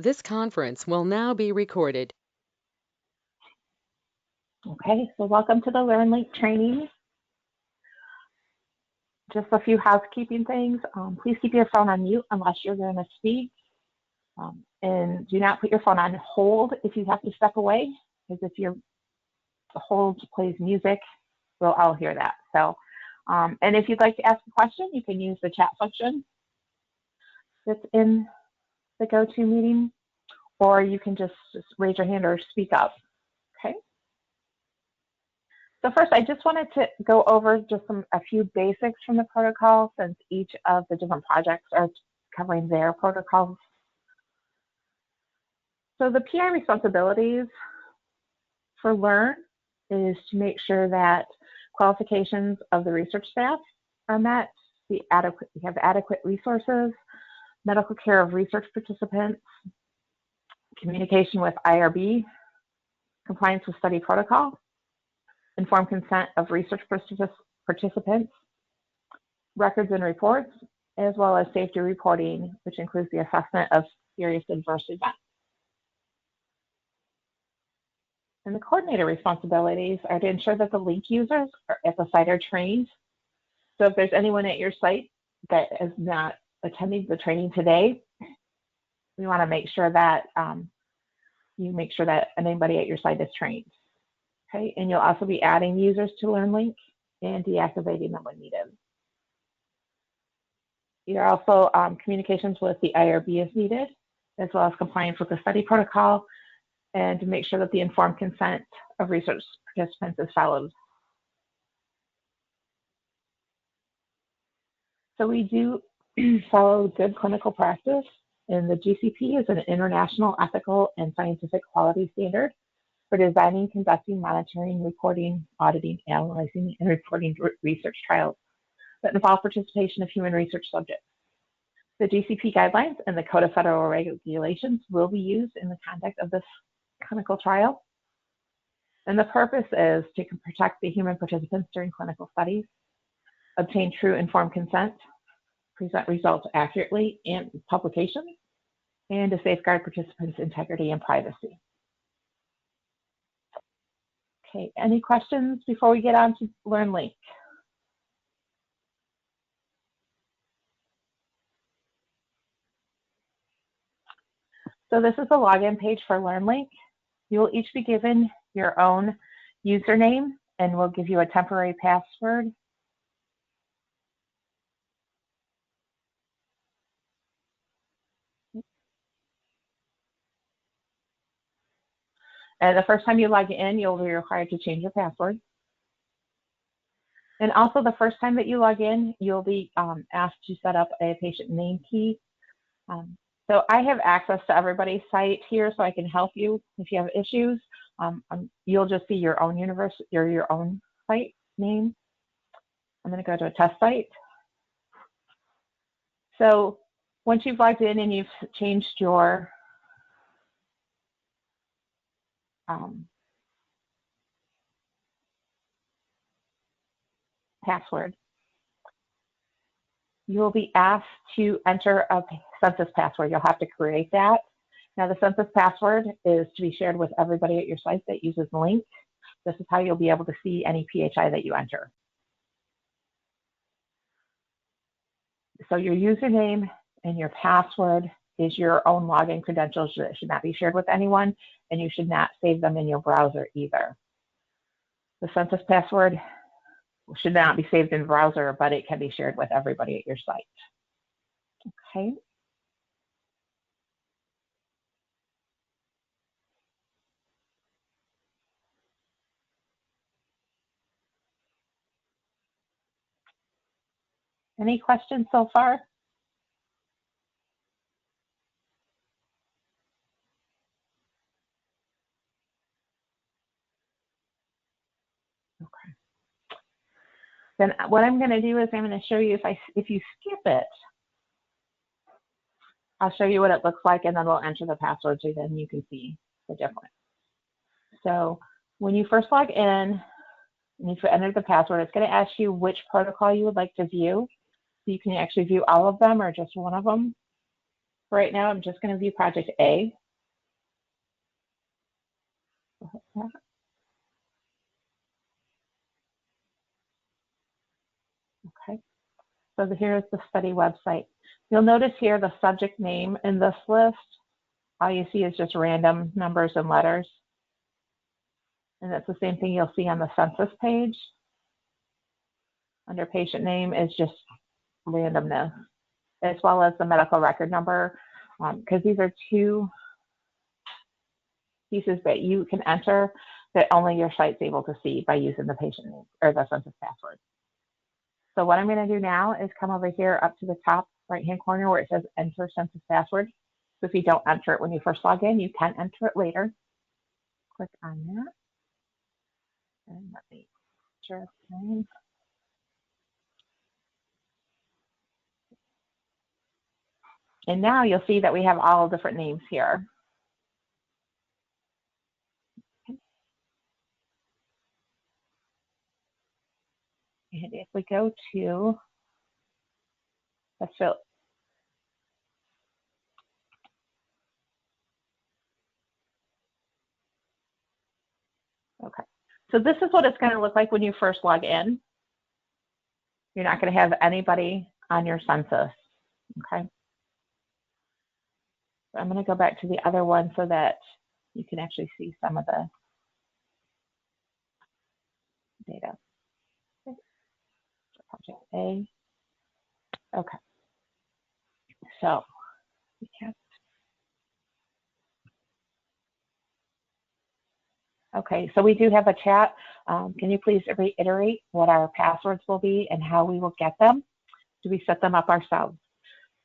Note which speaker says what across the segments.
Speaker 1: This conference will now be recorded.
Speaker 2: Okay, so welcome to the LURNLink Training. Just a few housekeeping things. Please keep your phone on mute unless you're going to speak. And do not put your phone on hold if you have to step away, because if your hold plays music, we'll all hear that. So, and if you'd like to ask a question, you can use the chat function that's in the GoToMeeting, or you can just raise your hand or speak up, okay? So first, I just wanted to go over just a few basics from the protocol, since each of the different projects are covering their protocols. So the PI responsibilities for LEARN is to make sure that qualifications of the research staff are met, we have adequate resources, medical care of research participants, communication with IRB, compliance with study protocol, informed consent of research participants, records and reports, as well as safety reporting, which includes the assessment of serious adverse events. And the coordinator responsibilities are to ensure that the link users at the site are trained. So if there's anyone at your site that is not attending the training today, we want to make sure that you make sure that anybody at your site is trained. Okay, and you'll also be adding users to LURNLink and deactivating them when needed. You're also communications with the IRB is needed, as well as compliance with the study protocol, and to make sure that the informed consent of research participants is followed. So we do follow good clinical practice, and the GCP is an international ethical and scientific quality standard for designing, conducting, monitoring, reporting, auditing, analyzing, and reporting research trials that involve participation of human research subjects. The GCP guidelines and the Code of Federal Regulations will be used in the conduct of this clinical trial. And the purpose is to protect the human participants during clinical studies, obtain true informed consent, present results accurately in publications, and to safeguard participants' integrity and privacy. Okay, any questions before we get on to LURNLink? So this is the login page for LURNLink. You will each be given your own username, and we'll give you a temporary password. And the first time you log in, you'll be required to change your password. And also the first time that you log in, you'll be asked to set up a patient name key. So I have access to everybody's site here, so I can help you if you have issues. You'll just see your own your own site name. I'm going to go to a test site. So once you've logged in and you've changed your password, you will be asked to enter a census password. You'll have to create that. Now, the census password is to be shared with everybody at your site that uses the link. This is how you'll be able to see any PHI that you enter. So your username and your password is your own login credentials that should not be shared with anyone, and you should not save them in your browser either. The census password should not be saved in the browser, but it can be shared with everybody at your site. Okay. Any questions so far? Okay. Then what I'm going to do is I'm going to show you if you skip it, I'll show you what it looks like, and then we'll enter the password so then you can see the difference. So when you first log in, and if you enter the password, it's going to ask you which protocol you would like to view. So you can actually view all of them or just one of them. For right now, I'm just going to view project A. Okay, so here's the study website. You'll notice here the subject name in this list, all you see is just random numbers and letters. And that's the same thing you'll see on the census page. Under patient name is just randomness, as well as the medical record number, because these are two pieces that you can enter that only your site's able to see by using the patient name or the census password. So what I'm going to do now is come over here up to the top right-hand corner where it says enter census password. So if you don't enter it when you first log in, you can enter it later. Click on that. And let me share screen. And now you'll see that we have all different names here. And if we go to the fill, okay. So this is what it's going to look like when you first log in. You're not going to have anybody on your census, okay? So I'm going to go back to the other one so that you can actually see some of the data. Okay. Project A. Okay. So we have. Okay, so we do have a chat. Can you please reiterate what our passwords will be and how we will get them? Do we set them up ourselves?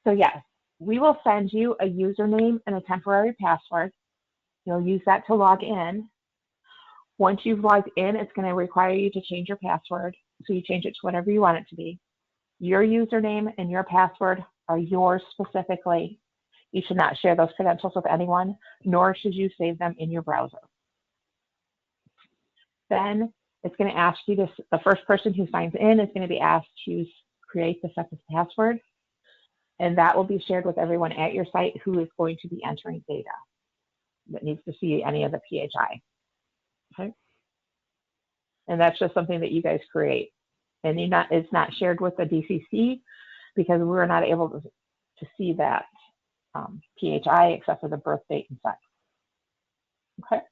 Speaker 2: So yes, we will send you a username and a temporary password. You'll use that to log in. Once you've logged in, it's going to require you to change your password. So you change it to whatever you want it to be. Your username and your password are yours specifically. You should not share those credentials with anyone, nor should you save them in your browser. Then it's going to ask you to, the first person who signs in is going to be asked to create the census password. And that will be shared with everyone at your site who is going to be entering data that needs to see any of the PHI. Okay. And that's just something that you guys create. And it's not shared with the DCC because we're not able to see that PHI except for the birth date and sex. Okay.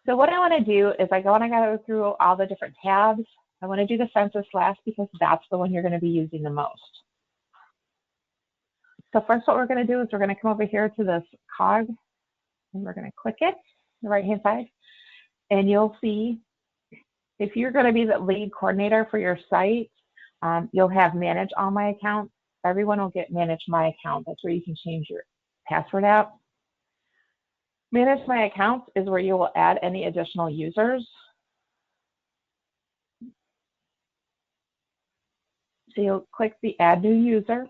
Speaker 2: So what I want to do is I want to go through all the different tabs. I want to do the census last because that's the one you're going to be using the most. So first what we're going to do is we're going to come over here to this cog and we're going to click it on the right hand side. And you'll see if you're going to be the lead coordinator for your site, you'll have manage all my accounts. Everyone will get manage my account. That's where you can change your password out. Manage my accounts is where you will add any additional users. So you'll click the add new user.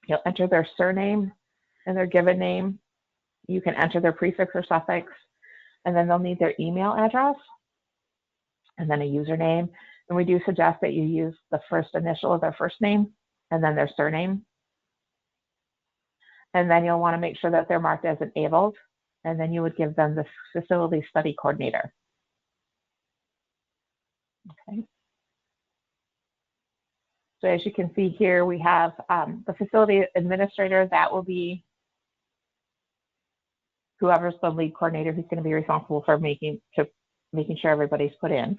Speaker 2: You'll enter their surname and their given name. You can enter their prefix or suffix, and then they'll need their email address and then a username. And we do suggest that you use the first initial of their first name and then their surname. And then you'll want to make sure that they're marked as enabled. And then you would give them the facility study coordinator. Okay. So as you can see here, we have the facility administrator. That will be whoever's the lead coordinator who's going to be responsible for making sure everybody's put in.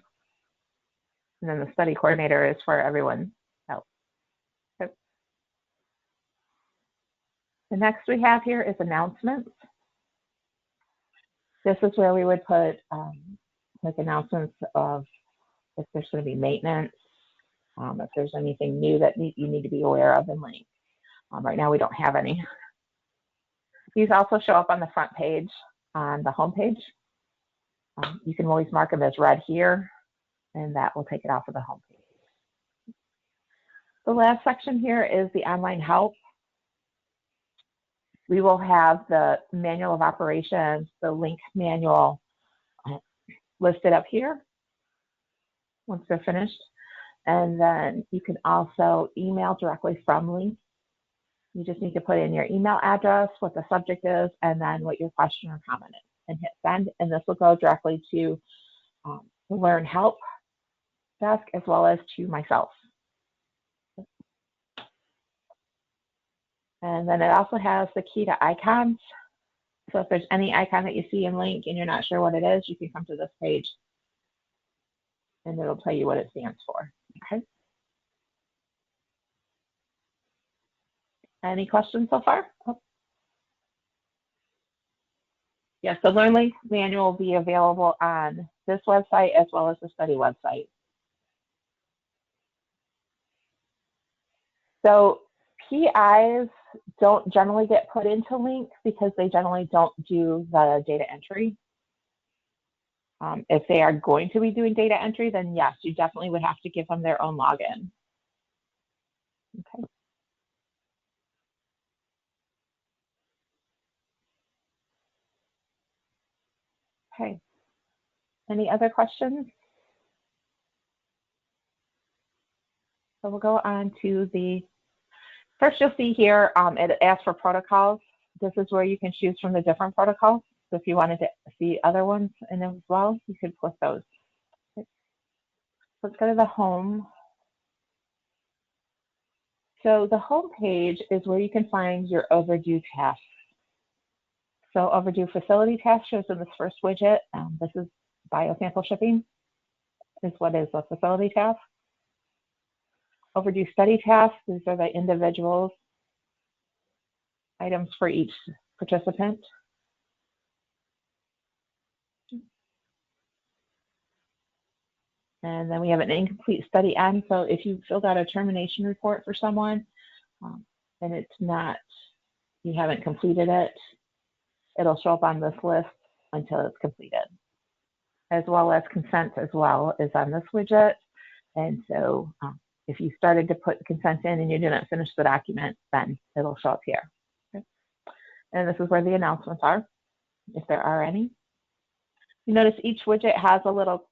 Speaker 2: And then the study coordinator is for everyone else. Okay. The next we have here is announcements. This is where we would put like announcements of if there's going to be maintenance, if there's anything new that you need to be aware of in LINK. Right now we don't have any. These also show up on the front page on the home page. You can always mark them as red here, and that will take it off of the home page. The last section here is the online help. We will have the manual of operations, the LINK manual listed up here once they're finished. And then you can also email directly from LURNLink. You just need to put in your email address, what the subject is, and then what your question or comment is, and hit send. And this will go directly to the Learn Help desk as well as to myself. And then it also has the key to icons. So if there's any icon that you see in LURNLink and you're not sure what it is, you can come to this page and it'll tell you what it stands for. Okay. Any questions so far? Oh. Yes, the LearnLink manual will be available on this website as well as the study website. So PIs don't generally get put into LURNLink because they generally don't do the data entry. If they are going to be doing data entry, then yes, you definitely would have to give them their own login. Okay. Okay. Any other questions? So we'll go on to the, first you'll see here, it asks for protocols. This is where you can choose from the different protocols. So if you wanted to see other ones in them as well, you could click those. Okay. Let's go to the home. So the home page is where you can find your overdue tasks. So overdue facility tasks shows in this first widget. This is biosample shipping is what is a facility task. Overdue study tasks, these are the individuals, items for each participant. And then we have an incomplete study end. So if you filled out a termination report for someone and it's not, you haven't completed it, it'll show up on this list until it's completed. As well as consent as well is on this widget. And so if you started to put consent in and you didn't finish the document, then it'll show up here. Okay. And this is where the announcements are, if there are any. You notice each widget has a little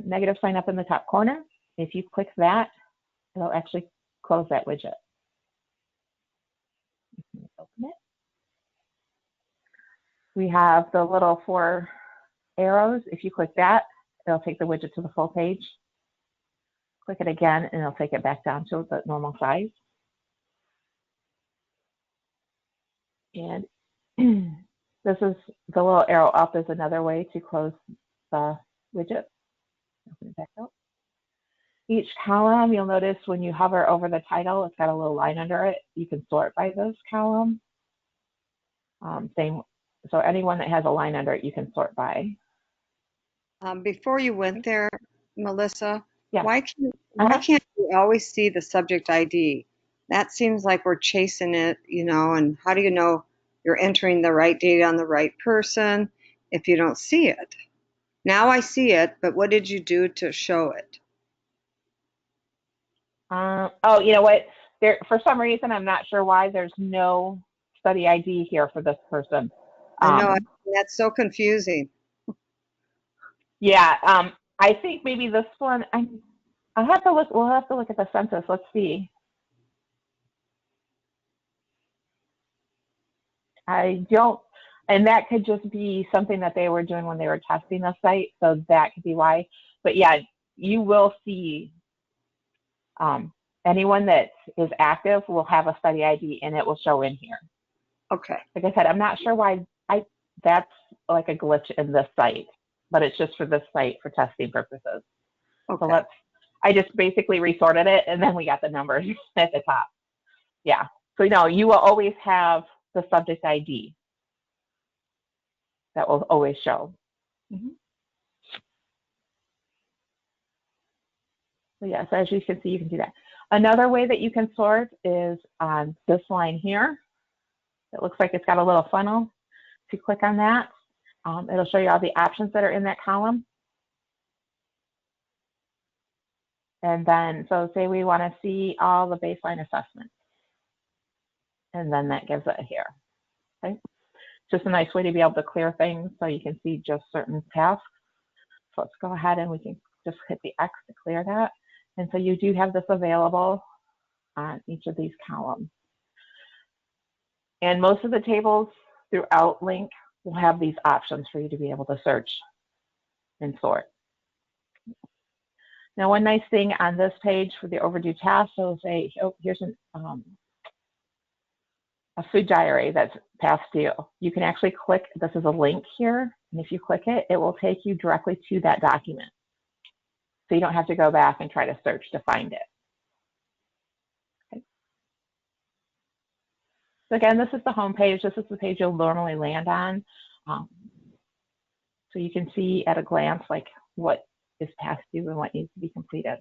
Speaker 2: negative sign up in the top corner. If you click that, it'll actually close that widget. Open it. We have the little 4 arrows. If you click that, it'll take the widget to the full page. Click it again, and it'll take it back down to the normal size. And this is the little arrow up is another way to close the widget. Open it back up. Each column, you'll notice when you hover over the title, it's got a little line under it. You can sort by those columns. So anyone that has a line under it, you can sort by.
Speaker 3: Before you went there, Melissa,
Speaker 2: yeah.
Speaker 3: why can't you always see the subject ID? That seems like we're chasing it, and how do you know you're entering the right data on the right person if you don't see it? Now I see it, but what did you do to show it?
Speaker 2: Oh, you know what? For some reason, I'm not sure why there's no study ID here for this person.
Speaker 3: I know, that's so confusing.
Speaker 2: Yeah, I think maybe this one, I'll have to look, we'll have to look at the census. Let's see. I don't, and that could just be something that they were doing when they were testing the site. So that could be why. But yeah, you will see anyone that is active will have a study ID and it will show in here.
Speaker 3: Okay.
Speaker 2: Like I said, I'm not sure why that's like a glitch in this site, but it's just for this site for testing purposes. Okay. So I just basically resorted it and then we got the numbers at the top. Yeah. So you will always have the subject ID that will always show. Mm-hmm. So yeah, so as you can see, you can do that. Another way that you can sort is on this line here. It looks like it's got a little funnel. If you click on that, it'll show you all the options that are in that column. And then, so say we want to see all the baseline assessments. And then that gives it here. Okay. Just a nice way to be able to clear things so you can see just certain tasks. So let's go ahead and we can just hit the X to clear that. And so you do have this available on each of these columns. And most of the tables throughout LURNLink will have these options for you to be able to search and sort. Now, one nice thing on this page for the overdue tasks, so it'll say, oh, here's a food diary that's past due. You can actually click, this is a link here, and if you click it, it will take you directly to that document. So you don't have to go back and try to search to find it. Okay. So again, this is the home page. This is the page you'll normally land on. So you can see at a glance like what is past due and what needs to be completed.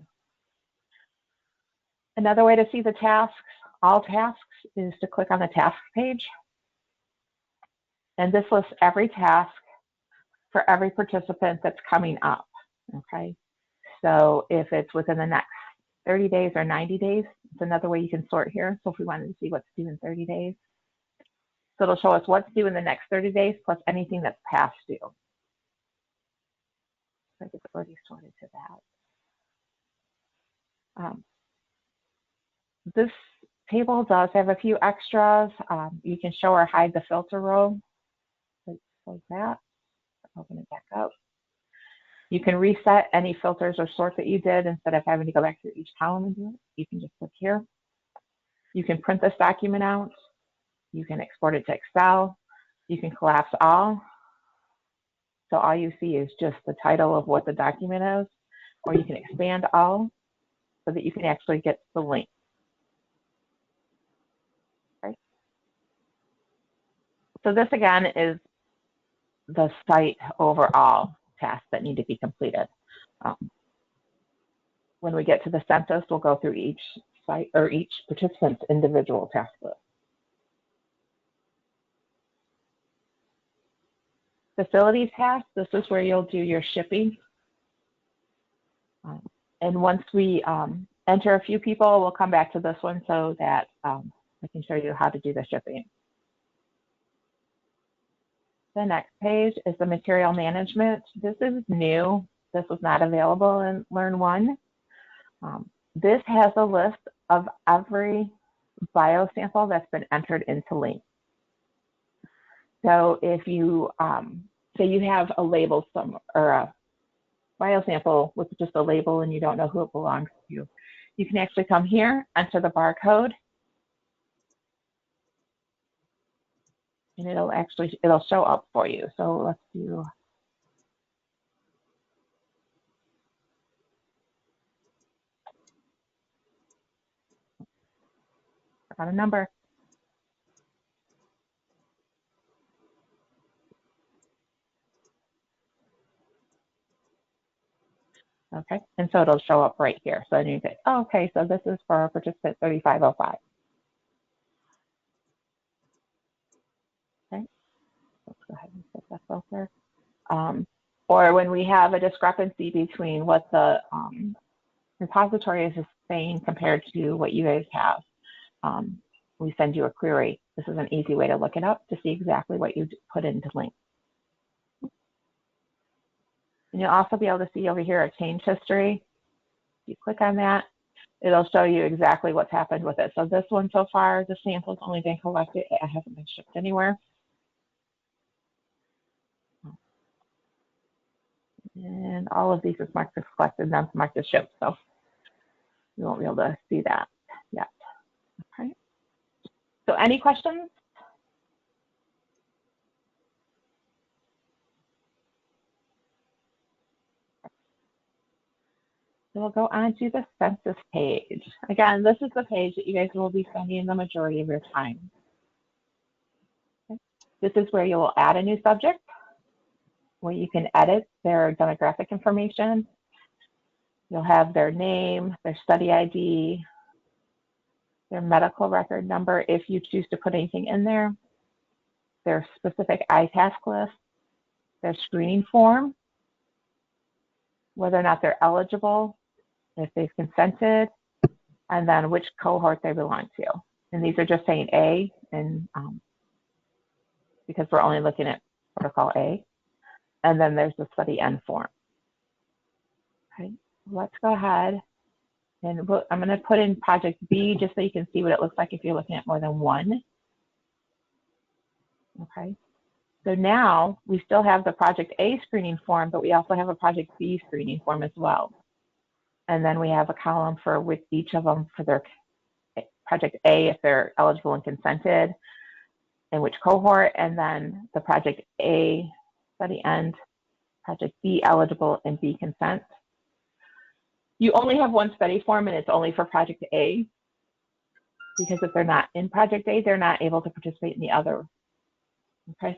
Speaker 2: Another way to see the tasks, all tasks, is to click on the tasks page. And this lists every task for every participant that's coming up, okay? So if it's within the next 30 days or 90 days, it's another way you can sort here. So if we wanted to see what's due in 30 days, so it'll show us what's due in the next 30 days plus anything that's past due. I think it's already sorted to that. This table does have a few extras. You can show or hide the filter row. Let's close that. Open it back up. You can reset any filters or sort that you did instead of having to go back through each column and do it. You can just click here. You can print this document out. You can export it to Excel. You can collapse all. So all you see is just the title of what the document is, or you can expand all so that you can actually get the link. Okay. So this again is the site overall tasks that need to be completed. When we get to the census, we'll go through each site or each participant's individual task list. Facilities tasks, this is where you'll do your shipping. And once we enter a few people, we'll come back to this one so that I can show you how to do the shipping. The next page is the material management. This is new. This was not available in Learn 1. This has a list of every biosample that's been entered into LURNLink. So if you say you have a label or a biosample with just a label and you don't know who it belongs to, you can actually come here, enter the barcode, and it'll show up for you. So let's do. Got a number. Okay, and so it'll show up right here. So then you say, oh, okay, so this is for participant 3505. Okay, let's go ahead and set that filter. Or when we have a discrepancy between what the repository is saying compared to what you guys have, we send you a query. This is an easy way to look it up to see exactly what you put into LURNLink. And you'll also be able to see over here a change history. If you click on that, it'll show you exactly what's happened with it. So this one so far, the sample's only been collected. It hasn't been shipped anywhere. And all of these is marked as collected, none marked as shipped. So you won't be able to see that yet. Okay. So any questions? So we'll go on to the census page. Again, this is the page that you guys will be spending the majority of your time. Okay. This is where you will add a new subject, where you can edit their demographic information. You'll have their name, their study ID, their medical record number, if you choose to put anything in there, their specific ITask list, their screening form, whether or not they're eligible, if they've consented, and then which cohort they belong to. And these are just saying A, and because we're only looking at protocol A. And then there's the study end form. Okay, let's go ahead And I'm going to put in project B just so you can see what it looks like if you're looking at more than one. Okay. So now we still have the project A screening form, but we also have a project B screening form as well. And then we have a column for with each of them for their project A if they're eligible and consented, and which cohort, and then the project A study end, project B eligible and B consent. You only have one study form and it's only for project A, because if they're not in project A, they're not able to participate in the other. Okay,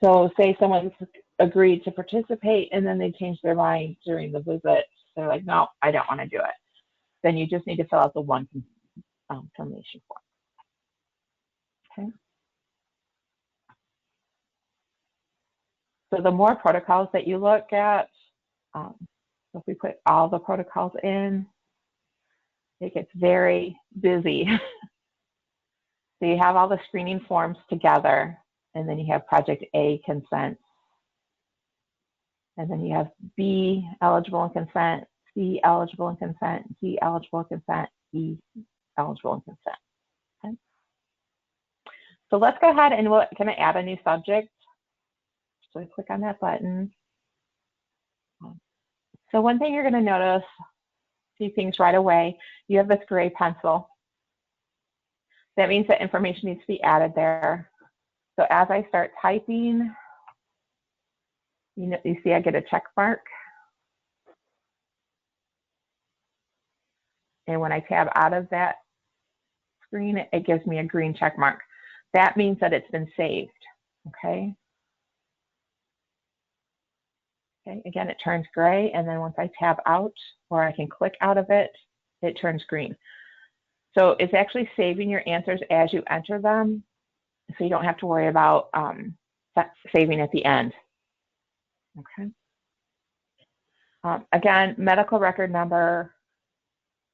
Speaker 2: so say someone's agreed to participate and then they change their mind during the visit. They're like, no, I don't want to do it. Then you just need to fill out the one termination form. Okay. So the more protocols that you look at, so if we put all the protocols in, it gets very busy. So you have all the screening forms together, and then you have project A consent. And then you have B eligible and consent, C eligible and consent, D eligible and consent, E eligible and consent. Okay. So let's go ahead and we're going to add a new subject. So click on that button. So one thing you're going to notice, see things right away, you have this gray pencil. That means that information needs to be added there. So as I start typing, you see I get a check mark. And when I tab out of that screen, it gives me a green check mark. That means that it's been saved, okay? Okay, again, it turns gray, and then once I tab out, or I can click out of it, it turns green. So it's actually saving your answers as you enter them, so you don't have to worry about saving at the end, okay? Again, medical record number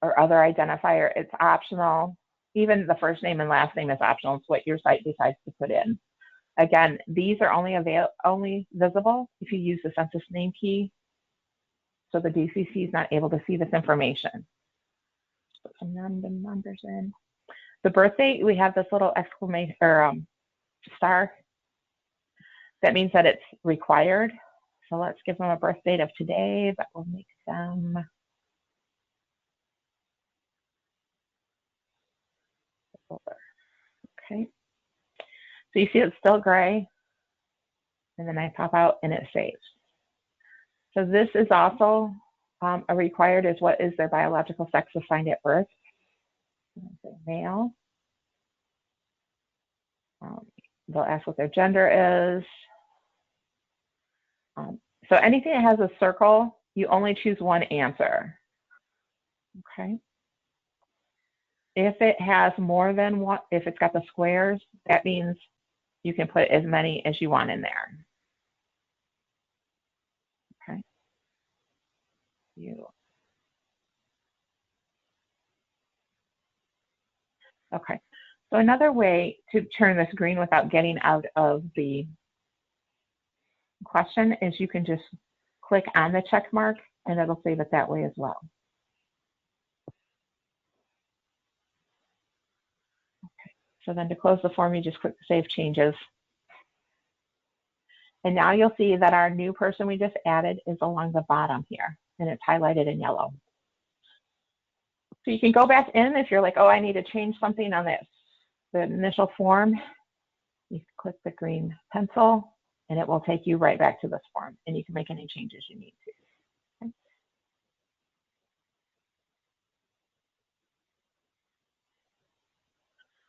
Speaker 2: or other identifier, it's optional. Even the first name and last name is optional. It's what your site decides to put in. Again, these are only visible if you use the census name key, so the DCC is not able to see this information. Put some random numbers in. The birth date, we have this little exclamation or star. That means that it's required. So let's give them a birth date of today. That will make them over. Okay. So you see it's still gray, and then I pop out and it saves. So this is also a required is what is their biological sex assigned at birth. Male. They'll ask what their gender is. So anything that has a circle, you only choose one answer. Okay. If it has more than one, if it's got the squares, that means you can put as many as you want in there. Okay. Okay. So another way to turn this green without getting out of the question is you can just click on the check mark and it'll save it that way as well. Okay. So then to close the form, you just click Save Changes. And now you'll see that our new person we just added is along the bottom here, and it's highlighted in yellow. So you can go back in if you're like, oh, I need to change something on the initial form. You can click the green pencil, and it will take you right back to this form, and you can make any changes you need to.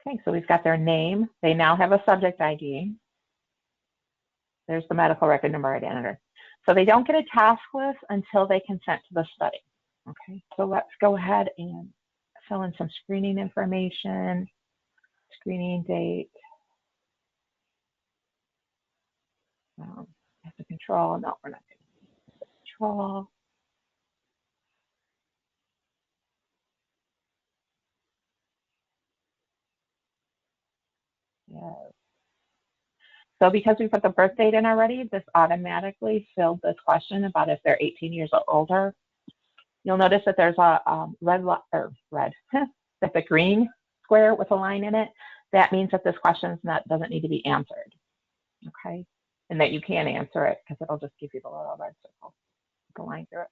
Speaker 2: Okay, so we've got their name. They now have a subject ID. There's the medical record number I'd entered. So they don't get a task list until they consent to the study. Okay, so let's go ahead and fill in some screening information, screening date. As a control, no, we're not doing control. Yes. So because we put the birth date in already, this automatically filled this question about if they're 18 years or older. You'll notice that there's a that's a green square with a line in it. That means that this question doesn't need to be answered, okay? And that you can answer it because it'll just give you the little red circle, the line through it.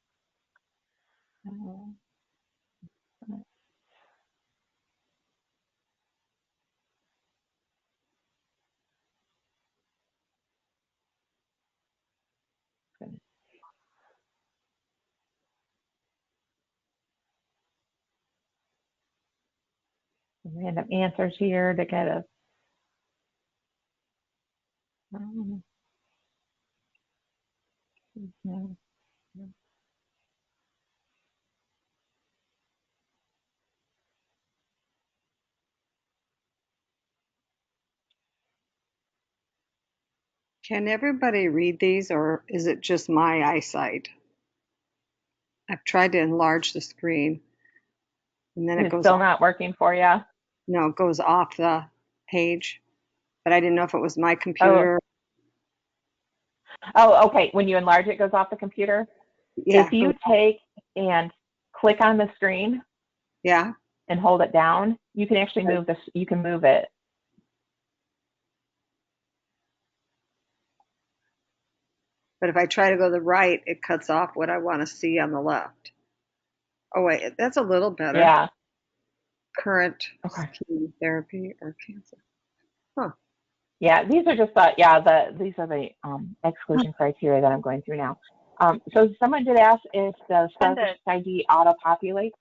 Speaker 2: Random answers here to get a no.
Speaker 3: Can everybody read these, or is it just my eyesight? I've tried to enlarge the screen, and then it
Speaker 2: It's
Speaker 3: goes
Speaker 2: still not working for you.
Speaker 3: no, it goes off the page. But I didn't know if it was my computer.
Speaker 2: Oh, okay. When you enlarge it, it goes off the computer.
Speaker 3: Yeah.
Speaker 2: If you take and click on the screen,
Speaker 3: Yeah.
Speaker 2: and hold it down, you can actually move this. You can move it.
Speaker 3: But if I try to go to the right, it cuts off what I want to see on the left. Oh wait, that's a little better.
Speaker 2: Yeah.
Speaker 3: Current
Speaker 2: Okay.
Speaker 3: chemotherapy or cancer. Huh.
Speaker 2: Yeah, these are just these are the exclusion criteria that I'm going through now. So someone did ask if the subject ID auto-populates.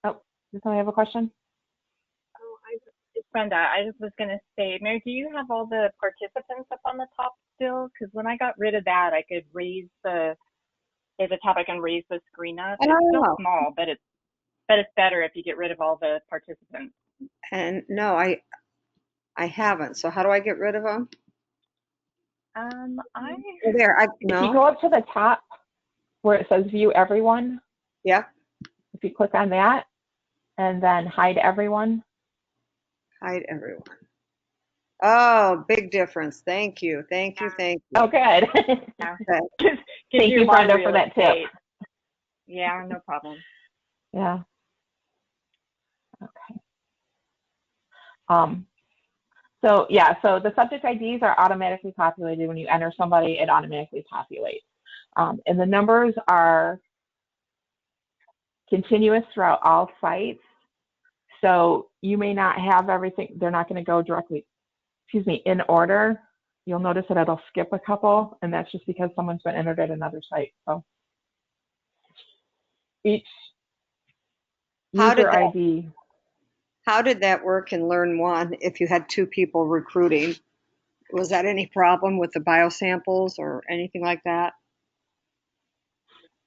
Speaker 2: Oh, does somebody have a question?
Speaker 4: Oh, it's Brenda. I just was going to say, Mary, do you have all the participants up on the top still? Because when I got rid of that, I could raise at the top, I can raise the screen up. It's still small, but it's better if you get rid of all the participants.
Speaker 3: And no, I haven't. So how do I get rid of them? There.
Speaker 2: If you go up to the top where it says View Everyone.
Speaker 3: Yeah.
Speaker 2: If you click on that, and then Hide Everyone.
Speaker 3: Hide everyone. Oh, big difference. Thank you. Thank you. Thank you.
Speaker 2: Oh, good.
Speaker 3: Okay.
Speaker 2: Thank you, Brenda, for that tip.
Speaker 4: Yeah, no problem.
Speaker 2: Yeah. Okay. So the subject IDs are automatically populated. When you enter somebody, it automatically populates. And the numbers are continuous throughout all sites. So you may not have everything. They're not going to go directly, in order. You'll notice that it'll skip a couple, and that's just because someone's been entered at another site. So each user ID.
Speaker 3: How did that work in Learn One if you had two people recruiting? Was that any problem with the biosamples or anything like that?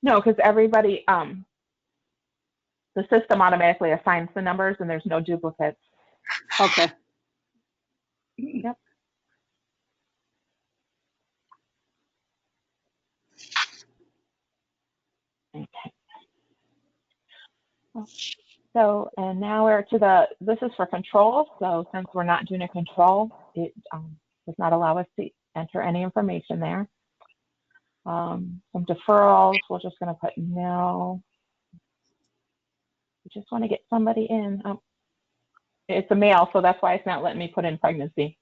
Speaker 2: No, because everybody, the system automatically assigns the numbers and there's no duplicates.
Speaker 3: Okay.
Speaker 2: Yep. Okay. So, and now we're to this is for control. So since we're not doing a control, it does not allow us to enter any information there. Some deferrals, we're just going to put no. We just want to get somebody in. It's a male, so that's why it's not letting me put in pregnancy.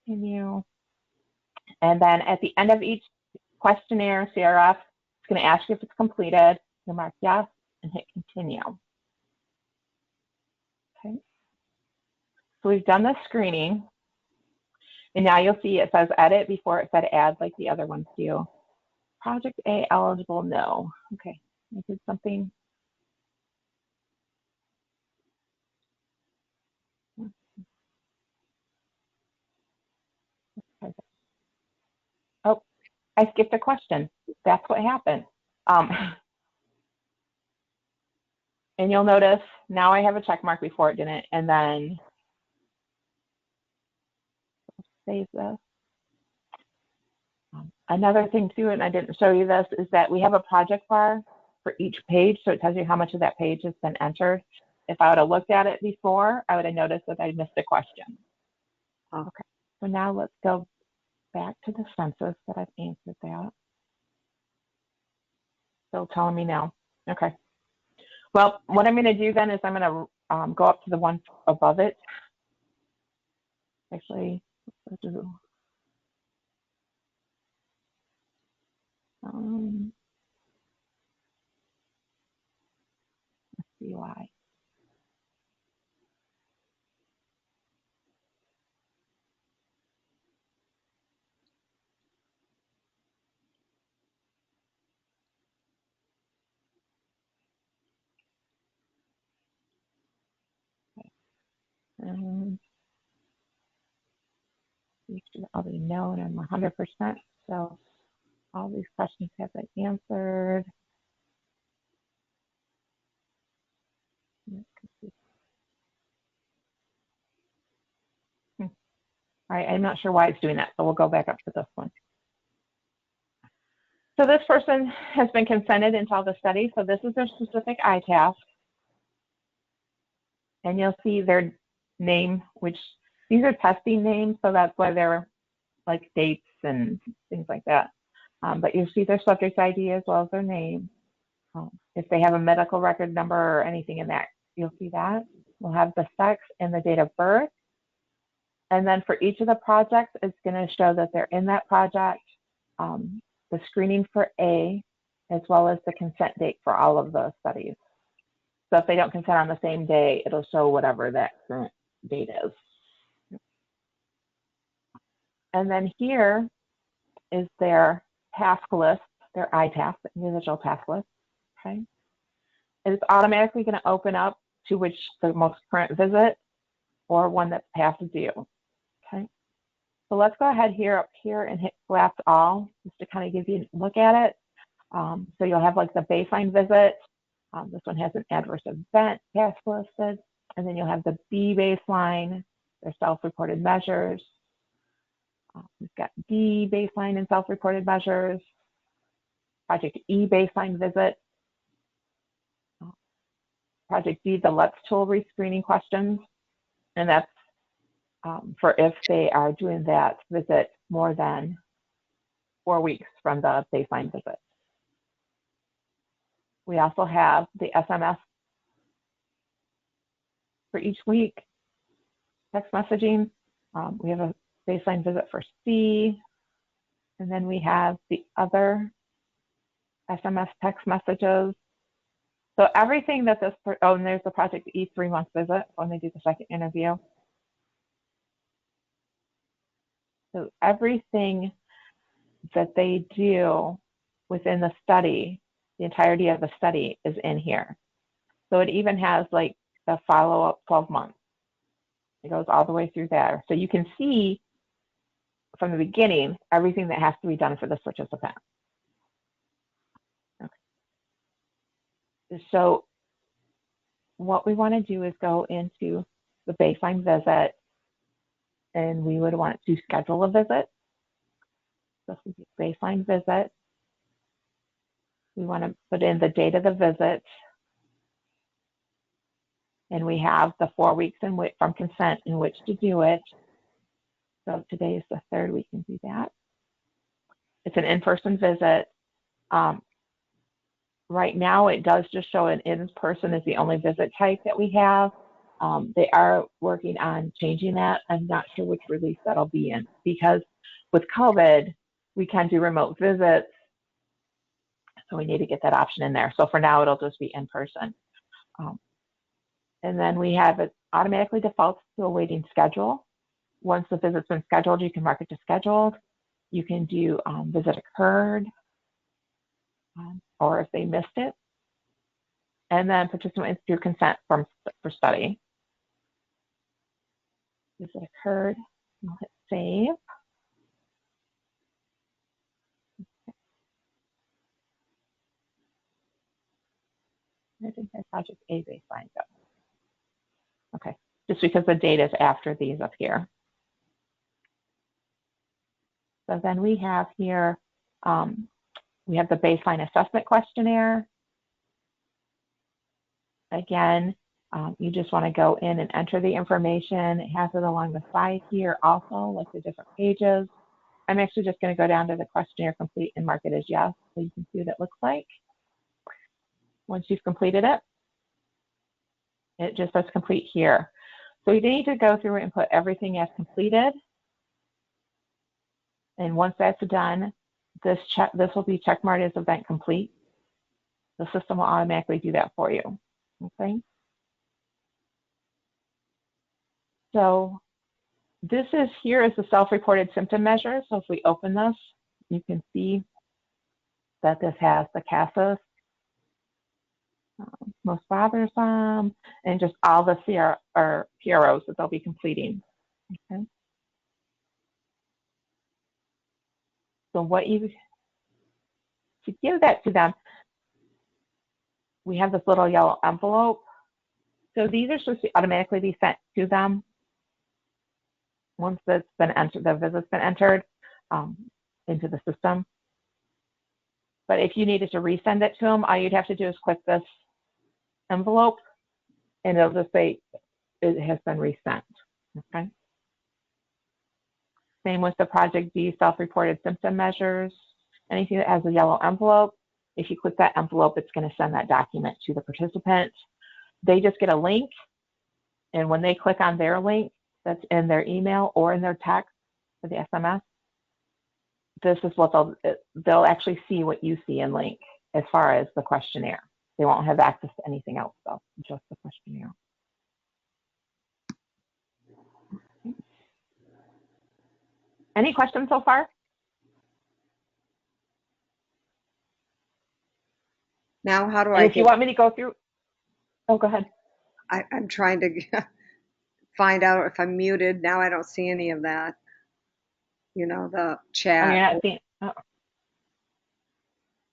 Speaker 2: Continue. And then at the end of each questionnaire, CRF, it's going to ask you if it's completed. You mark yes and hit continue. Okay. So we've done the screening. And now you'll see it says edit before it said add like the other ones do. Project A eligible, no. Okay, I did something. Oh, I skipped a question. That's what happened. And you'll notice now I have a check mark before it didn't, and then save this. Another thing too, and I didn't show you this, is that we have a project bar for each page, so it tells you how much of that page has been entered. If I would have looked at it before, I would have noticed that I missed a question. Okay, so now let's go back to the census that I've answered that. Still telling me no. Okay. Well, what I'm going to do then is I'm going to go up to the one above it. Actually, let's do, let's see why. You should already know, and I'm 100%. So all these questions have been answered. All right, I'm not sure why it's doing that, so we'll go back up to this one. So this person has been consented into all the study. So this is their specific iTask. And you'll see their name, which these are testing names, so that's why they're like dates and things like that. But you'll see their subject ID as well as their name. If they have a medical record number or anything in that, you'll see that. We'll have the sex and the date of birth. And then for each of the projects, it's going to show that they're in that project, the screening for A, as well as the consent date for all of the studies. So if they don't consent on the same day, it'll show whatever that current date is. And then here is their task list, their iTask, individual task list. Okay. It's automatically going to open up to which the most current visit or one that's past due. Okay. So let's go ahead here up here and hit select all just to kind of give you a look at it. So you'll have like the baseline visit. This one has an adverse event task listed. And then you'll have the B baseline, their self-reported measures. We've got D baseline and self-reported measures. Project E baseline visit. Project D, the Let's Tool rescreening questions. And that's for if they are doing that visit more than 4 weeks from the baseline visit. We also have the SMS for each week, text messaging. We have a baseline visit for C, and then we have the other SMS text messages. So everything that this, oh, and there's the Project E 3-month visit when they do the second interview. So everything that they do within the study, the entirety of the study is in here. So it even has like the follow-up 12 months. It goes all the way through there. So you can see from the beginning, everything that has to be done for this participant. Okay. So what we want to do is go into the baseline visit, and we would want to schedule a visit. So this is the baseline visit. We want to put in the date of the visit, and we have the 4 weeks in which, from consent in which to do it. So today is the 3rd we can do that. It's an in-person visit. Right now, it does just show an in-person is the only visit type that we have. They are working on changing that. I'm not sure which release that'll be in, because with COVID, we can do remote visits. So we need to get that option in there. So for now, it'll just be in person. And then we have it automatically defaults to a waiting schedule. Once the visit's been scheduled, you can mark it to scheduled. You can do visit occurred, or if they missed it. And then participants do consent for study. Visit occurred. We'll hit save. I think that's Project A baseline go. Okay, just because the date is after these up here. So then we have here, we have the baseline assessment questionnaire. Again, you just want to go in and enter the information. It has it along the side here also, like the different pages. I'm actually just going to go down to the questionnaire complete and mark it as yes, so you can see what it looks like. Once you've completed it, it just says complete here. So you need to go through and put everything as completed. And once that's done, this will be checkmarked as event complete. The system will automatically do that for you. Okay. So here is the self-reported symptom measure. So if we open this, you can see that this has the CASAS, most bothersome, and just all the PROs that they'll be completing. Okay. So to give that to them, we have this little yellow envelope. So these are supposed to automatically be sent to them once it's been entered, the visit's been entered into the system. But if you needed to resend it to them, all you'd have to do is click this envelope, and it'll just say it has been resent. Okay. Same with the Project B self-reported symptom measures. Anything that has a yellow envelope, if you click that envelope, it's going to send that document to the participant. They just get a link, and when they click on their link that's in their email or in their text for the SMS, this is what they'll actually see what you see in link as far as the questionnaire. They won't have access to anything else though, just the questionnaire. Any questions so far?
Speaker 3: Now, how do
Speaker 2: And if you want me to go through, oh, go ahead.
Speaker 3: I'm trying to find out if I'm muted. Now I don't see any of that. You know, the chat.
Speaker 2: Oh, you're not seeing. Oh.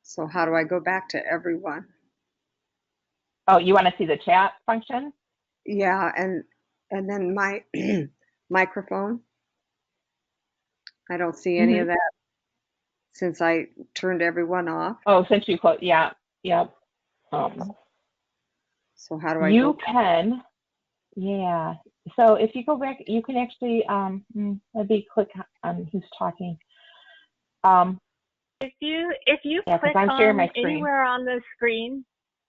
Speaker 3: So how do I go back to everyone?
Speaker 2: Oh, you want to see the chat function?
Speaker 3: Yeah, and then my microphone. I don't see any of that since I turned everyone off.
Speaker 2: Oh, since you closed, yeah, yep.
Speaker 3: So how do I
Speaker 2: You can, yeah. So if you go back, you can actually, maybe click on who's talking.
Speaker 4: If you
Speaker 2: Yeah,
Speaker 4: click
Speaker 2: I'm sharing my
Speaker 4: on
Speaker 2: screen.
Speaker 4: anywhere on the screen,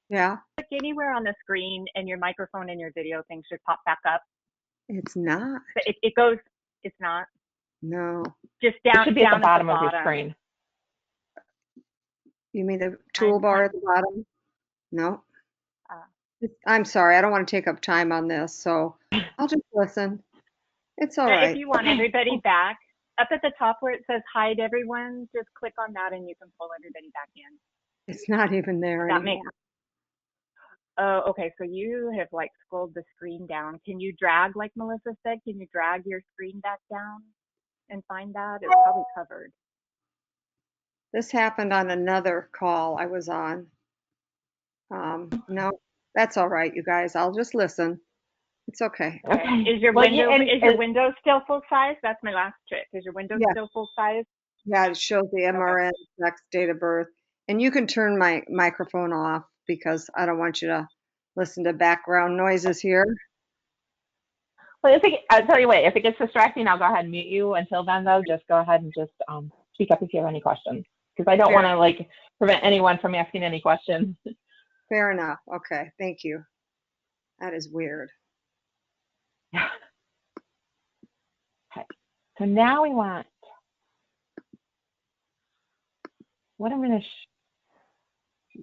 Speaker 3: Yeah,
Speaker 4: click anywhere on the screen, and your microphone and your video thing should pop back up.
Speaker 3: it's not.
Speaker 4: But it goes. It's not.
Speaker 3: No.
Speaker 4: Just down.
Speaker 2: It should be at
Speaker 4: down
Speaker 2: the bottom of your screen.
Speaker 3: You mean the toolbar at the bottom? No.
Speaker 4: Uh,
Speaker 3: I'm sorry. I don't want to take up time on this, so I'll just listen. It's all right.
Speaker 4: If you want everybody back, up at the top where it says hide everyone, just click on that and you can pull everybody back in.
Speaker 3: It's not even there anymore.
Speaker 4: Oh, okay. So you have like scrolled the screen down. Can you drag, like Melissa said, can you drag your screen back down and find that? It's probably covered.
Speaker 3: This happened on another call I was on. No, that's all right, you guys. I'll just listen. It's okay.
Speaker 4: Okay. Is your window still full size? That's my last trick. Is your window still full size?
Speaker 3: Yeah, it shows the MRN, sex, date of birth. And you can turn my microphone off because I don't want you to listen to background noises here.
Speaker 2: Well, I'll tell you what, if it gets distracting, I'll go ahead and mute you. Until then, though, just go ahead and just speak up if you have any questions, because I don't want to like prevent anyone from asking any questions.
Speaker 3: Fair enough. Okay, thank you. That is weird.
Speaker 2: Yeah. Okay, so now we want, what I'm going to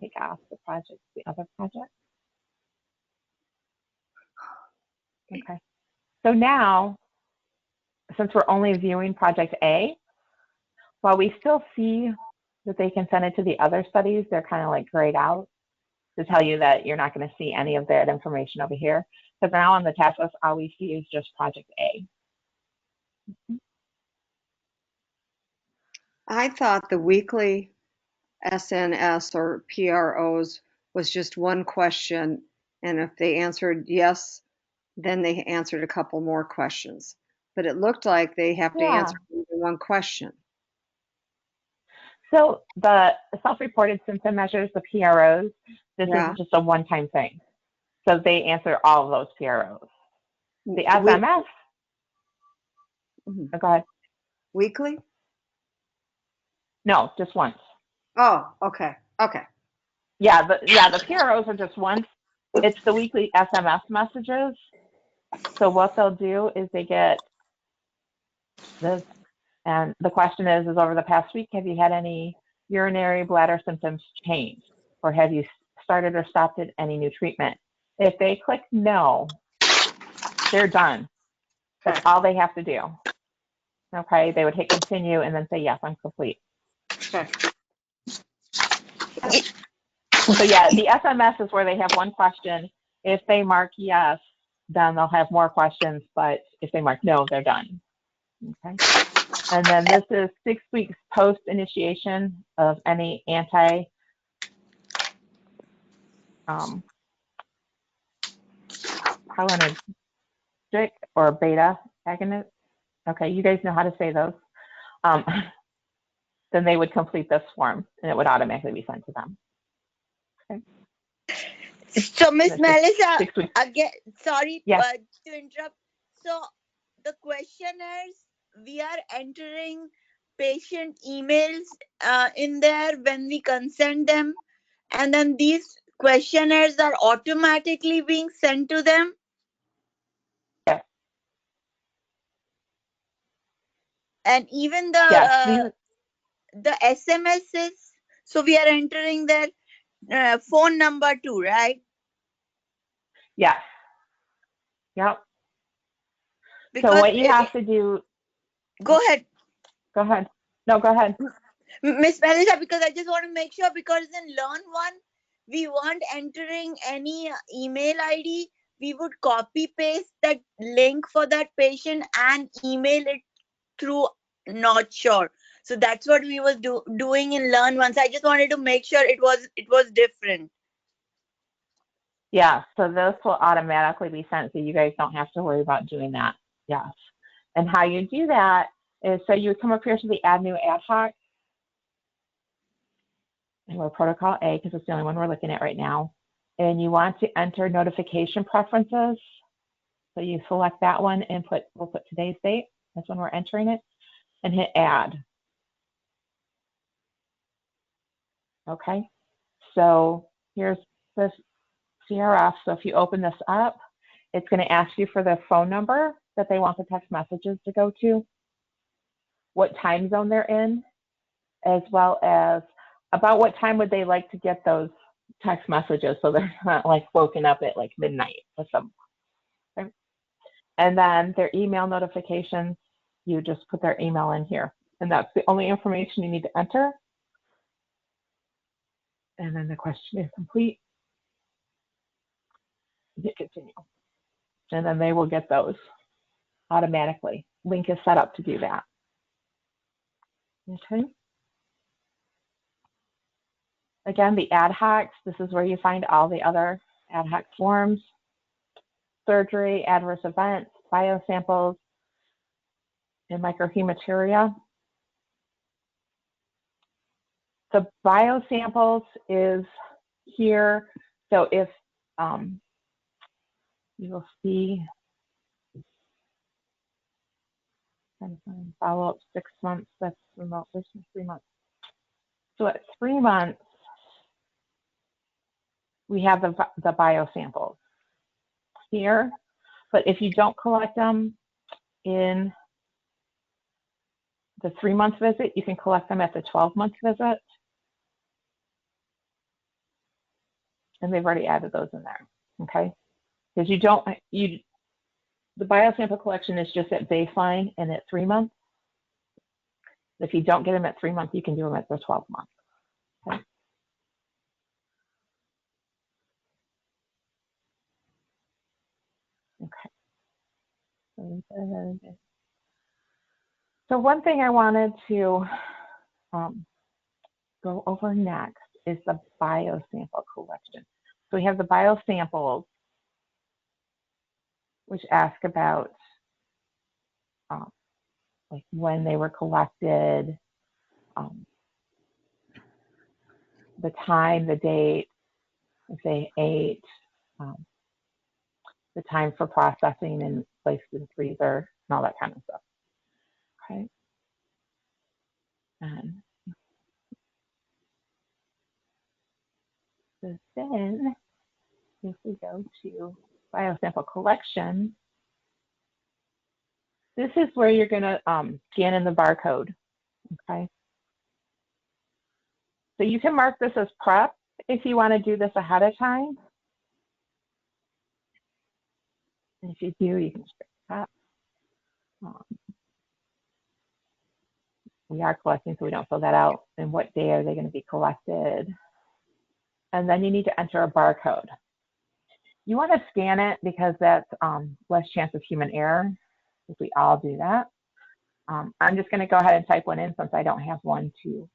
Speaker 2: take off the project, the other project. Okay, so now, since we're only viewing project A, while we still see that they can send it to the other studies, they're kind of like grayed out to tell you that you're not going to see any of that information over here. Because now on the task list, all we see is just project A.
Speaker 3: I thought the weekly SNS or PROs was just one question, and if they answered yes, then they answered a couple more questions. But it looked like they have to answer one question.
Speaker 2: So the self-reported symptom measures, the PROs, this is just a one-time thing. So they answer all of those PROs. The SMS, go ahead.
Speaker 3: Weekly?
Speaker 2: No, just once.
Speaker 3: Oh, okay. Okay.
Speaker 2: Yeah, the PROs are just once. It's the weekly SMS messages. So what they'll do is they get this, and the question is over the past week, have you had any urinary bladder symptoms change? Or have you started or stopped at any new treatment? If they click no, they're done. That's all they have to do. Okay, they would hit continue and then say, yes, I'm complete.
Speaker 3: Okay.
Speaker 2: So yeah, the SMS is where they have one question. If they mark yes, then they'll have more questions, but if they mark no, they're done. Okay. And then this is 6 weeks post initiation of any cholinergic or beta agonist. Okay, you guys know how to say those. Then they would complete this form and it would automatically be sent to them. Okay.
Speaker 5: So, Miss Melissa,
Speaker 2: 6 weeks.
Speaker 5: again, sorry
Speaker 2: Yes.
Speaker 5: to interrupt. So, the questionnaires, we are entering patient emails in there when we consent them, and then these questionnaires are automatically being sent to them.
Speaker 2: Yes.
Speaker 5: And even
Speaker 2: Yes.
Speaker 5: the SMSs. So we are entering their phone number too, right?
Speaker 2: Yes. Yep.
Speaker 5: Because
Speaker 2: so what you have to do.
Speaker 5: Go ahead.
Speaker 2: Go ahead. No, go ahead.
Speaker 5: Miss Melissa, because I just want to make sure, because in Learn One, we weren't entering any email ID. We would copy paste that link for that patient and email it through Not Sure. So that's what we was doing in Learn One. So I just wanted to make sure it was different.
Speaker 2: Yeah, so this will automatically be sent, so you guys don't have to worry about doing that. Yes. And how you do that is, so you would come up here to the Add New Ad Hoc, and we're Protocol A because it's the only one we're looking at right now. And you want to enter notification preferences. So you select that one and we'll put today's date. That's when we're entering it, and hit Add. Okay. So here's this CRF. So if you open this up, it's going to ask you for the phone number that they want the text messages to go to, what time zone they're in, as well as about what time would they like to get those text messages so they're not like woken up at like midnight or something. Okay. And then their email notifications, you just put their email in here. And that's the only information you need to enter. And then the question is complete. Hit continue. And then they will get those automatically. Link is set up to do that. Okay. Again, the ad hocs, this is where you find all the other ad hoc forms, surgery, adverse events, biosamples, and microhematuria. The biosamples is here. So if you will see follow-up 6 months, that's remote, this is 3 months. So at 3 months, we have the biosamples here, but if you don't collect them in the 3-month visit, you can collect them at the 12-month visit. And they've already added those in there, okay? Because the biosample collection is just at baseline and at 3 months. If you don't get them at 3 months, you can do them at the 12 months. Okay. Okay. So one thing I wanted to go over next is the biosample collection. So we have the biosamples, which ask about like when they were collected, the time, the date, if they ate, the time for processing and placed in the freezer, and all that kind of stuff. Okay. And so then if we go to biosample collection, this is where you're going to scan in the barcode. Okay. So you can mark this as prep if you want to do this ahead of time. And if you do, you can check that. We are collecting, so we don't fill that out. And what day are they going to be collected? And then you need to enter a barcode. You want to scan it because that's less chance of human error, if we all do that. I'm just going to go ahead and type one in since I don't have one to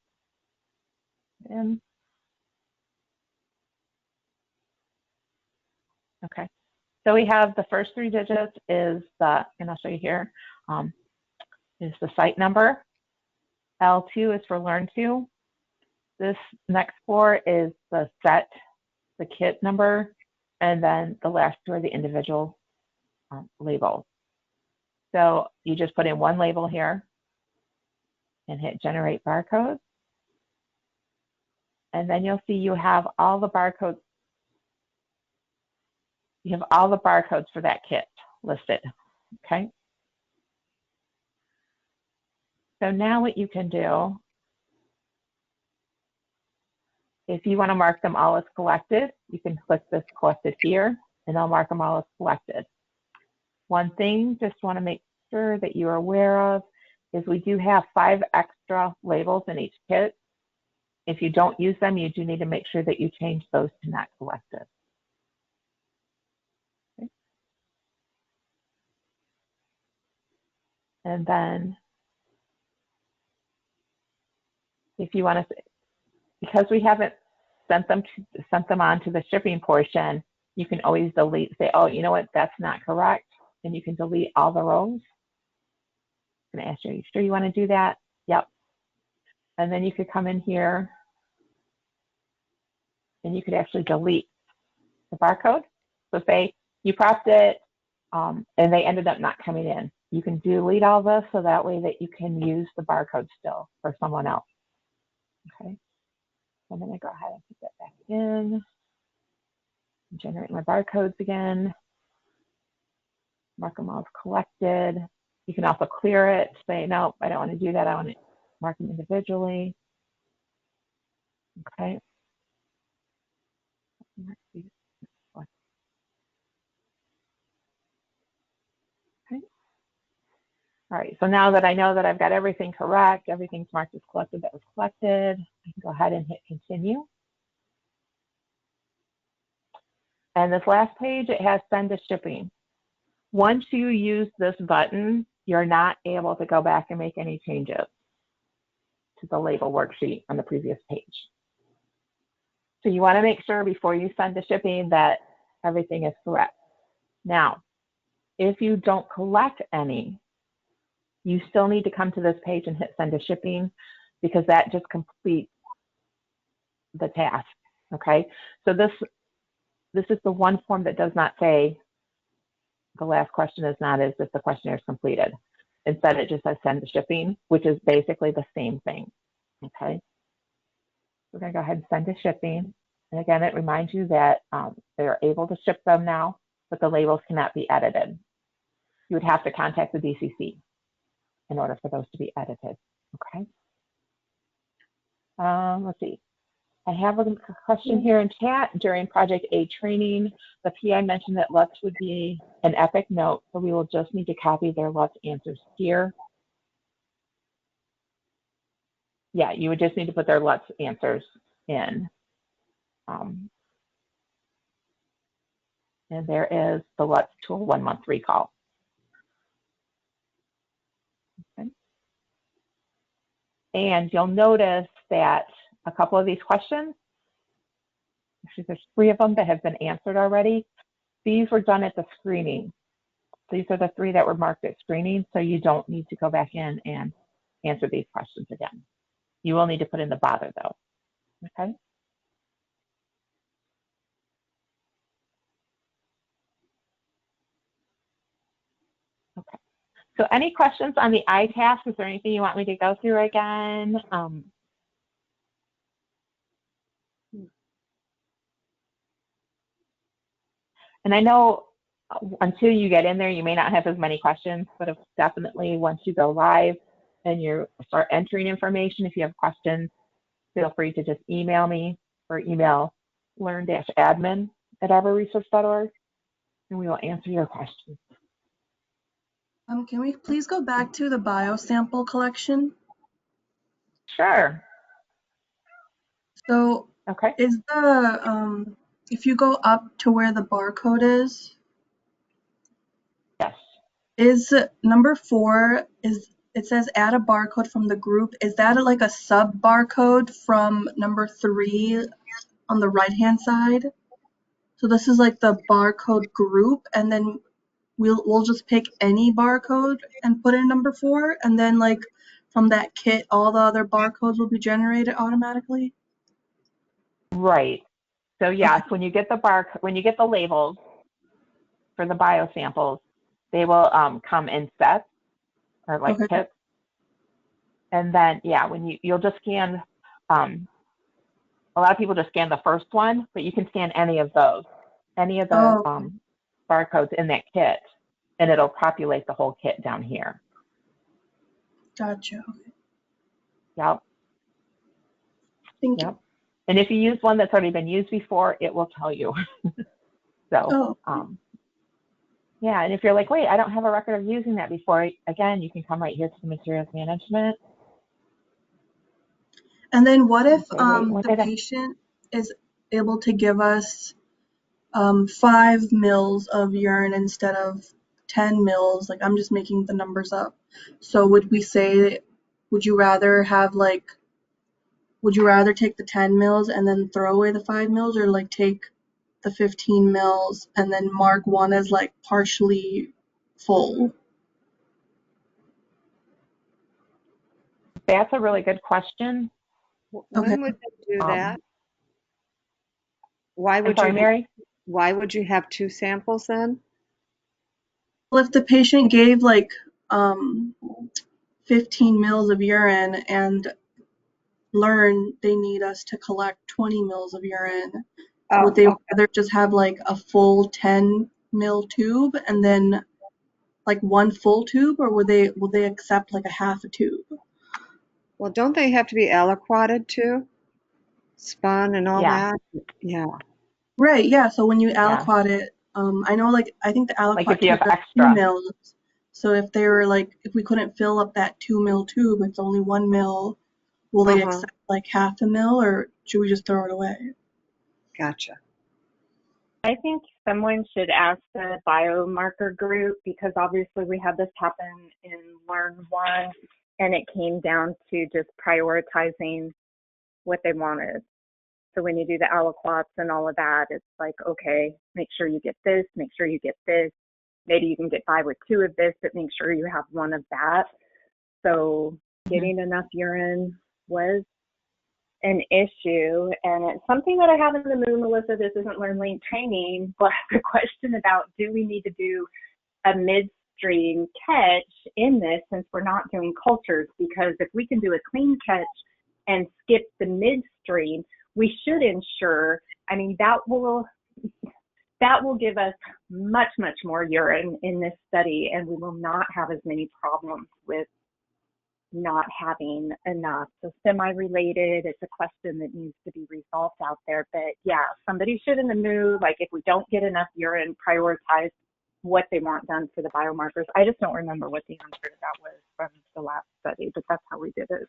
Speaker 2: put in. Okay, so we have the first 3 digits is the, and I'll show you here, is the site number. L2 is for learn to. This next 4 is the set, the kit number, and then the last 2 are the individual labels. So you just put in one label here and hit generate barcode. And then you'll see you have all the barcodes. You have all the barcodes for that kit listed, okay? So now what you can do, if you want to mark them all as collected, you can click this collected here, and I'll mark them all as collected. One thing just want to make sure that you're aware of is we do have 5 extra labels in each kit. If you don't use them, you do need to make sure that you change those to not collected. Okay. And then if you want to, because we haven't sent them on to the shipping portion, you can always delete, say, oh, you know what, that's not correct. And you can delete all the rows. I'm going to ask you, are you sure you want to do that? Yep. And then you could come in here and you could actually delete the barcode. So say you propped it and they ended up not coming in. You can delete all this so that way that you can use the barcode still for someone else. Okay. I'm going to go ahead and put that back in. Generate my barcodes again. Mark them all as collected. You can also clear it, say, no, I don't want to do that. I want to mark them individually. Okay. Okay. All right, so now that I know that I've got everything correct, everything's marked as collected that was collected, I can go ahead and hit continue. And this last page, it has send to shipping. Once you use this button, you're not able to go back and make any changes to the label worksheet on the previous page. So you want to make sure before you send to shipping that everything is correct. Now, if you don't collect any, you still need to come to this page and hit send to shipping because that just completes the task, okay? So this is the one form that does not say the last question is not as if the questionnaire is completed. Instead, it just says send to shipping, which is basically the same thing, okay? We're gonna go ahead and send to shipping. And again, it reminds you that they're able to ship them now, but the labels cannot be edited. You would have to contact the DCC in order for those to be edited, okay? Let's see. I have a question here in chat. During Project A training, the PI mentioned that LUTs would be an epic note, so we will just need to copy their LUTs answers here. Yeah, you would just need to put their LUTs answers in. And there is the LUTs tool 1 month recall. Okay. And you'll notice that a couple of these questions, actually there's 3 of them that have been answered already. These were done at the screening. These are the 3 that were marked at screening, so you don't need to go back in and answer these questions again. You will need to put in the bother though, okay? Okay, So any questions on the iTask? Is there anything you want me to go through again? And I know until you get in there, you may not have as many questions, but definitely once you go live and you start entering information, if you have questions, feel free to just email me or email learn-admin@arborresearch.org, and we will answer your questions.
Speaker 6: Can we please go back to the biosample collection?
Speaker 2: Sure.
Speaker 6: So
Speaker 2: Okay.
Speaker 6: is the, if you go up to where the barcode is,
Speaker 2: Yes.
Speaker 6: is number 4, it says add a barcode from the group. Is that like a sub barcode from number 3 on the right-hand side? So this is like the barcode group, and then we'll just pick any barcode and put in number 4, and then like from that kit, all the other barcodes will be generated automatically?
Speaker 2: Right. So yes, when you get the labels for the biosamples, they will come in sets or like
Speaker 6: Okay.
Speaker 2: kits. And then, yeah, when you'll just scan, a lot of people just scan the first one, but you can scan any of those, any of the
Speaker 6: Oh,
Speaker 2: barcodes in that kit, and it'll populate the whole kit down here.
Speaker 6: gotcha. Okay.
Speaker 2: Yep.
Speaker 6: Thank
Speaker 2: Yep.
Speaker 6: you.
Speaker 2: And if you use one that's already been used before, it will tell you. So,
Speaker 6: Oh,
Speaker 2: yeah, and if you're like, wait, I don't have a record of using that before, again, you can come right here to the materials management.
Speaker 6: and then what if
Speaker 2: Okay, wait, what
Speaker 6: the
Speaker 2: did I?
Speaker 6: patient is able to give us 5 mils of urine instead of 10 mils? Like, I'm just making the numbers up. So would we say, would you rather take the 10 mils and then throw away the 5 mils, or like take the 15 mils and then mark one as like partially full?
Speaker 2: That's a really good question.
Speaker 6: Okay.
Speaker 3: When would they do
Speaker 2: Um,
Speaker 3: that? Why
Speaker 2: I'm
Speaker 3: would
Speaker 2: sorry,
Speaker 3: you
Speaker 2: Mary?
Speaker 3: why would you have 2 samples then?
Speaker 6: Well, if the patient gave like 15 mils of urine and learn they need us to collect 20 mils of urine, would
Speaker 3: Oh,
Speaker 6: they
Speaker 3: okay.
Speaker 6: rather just have like a full 10 mil tube and then like one full tube, or will they accept like a half a tube?
Speaker 3: Well, don't they have to be aliquoted too? Spun and all
Speaker 2: Yeah,
Speaker 3: that? Yeah.
Speaker 6: Right, yeah. So when you
Speaker 2: yeah.
Speaker 6: aliquot it, I think the
Speaker 2: Like
Speaker 6: aliquot
Speaker 2: if you
Speaker 6: tubes
Speaker 2: have
Speaker 6: are 2
Speaker 2: extra.
Speaker 6: mils. So if we couldn't fill up that 2 mil tube, it's only 1 mil, will they
Speaker 3: Uh-huh.
Speaker 6: accept like half a mil, or should we just throw it away?
Speaker 3: Gotcha.
Speaker 4: I think someone should ask the biomarker group, because obviously we had this happen in Learn 1, and it came down to just prioritizing what they wanted. So when you do the aliquots and all of that, it's like, okay, make sure you get this, make sure you get this. Maybe you can get by with 2 of this, but make sure you have 1 of that. So getting enough urine was an issue, and it's something that I have in the mood, Melissa. This isn't LearnLink Training, but the question about, do we need to do a midstream catch in this, since we're not doing cultures? Because if we can do a clean catch and skip the midstream, we should ensure, I mean, that will give us much more urine in this study, and we will not have as many problems with not having enough. So semi-related, it's a question that needs to be resolved out there. But yeah, somebody should in the mood, like if we don't get enough urine, prioritize what they want done for the biomarkers. I just don't remember what the answer to that was from the last study, but that's how we did it.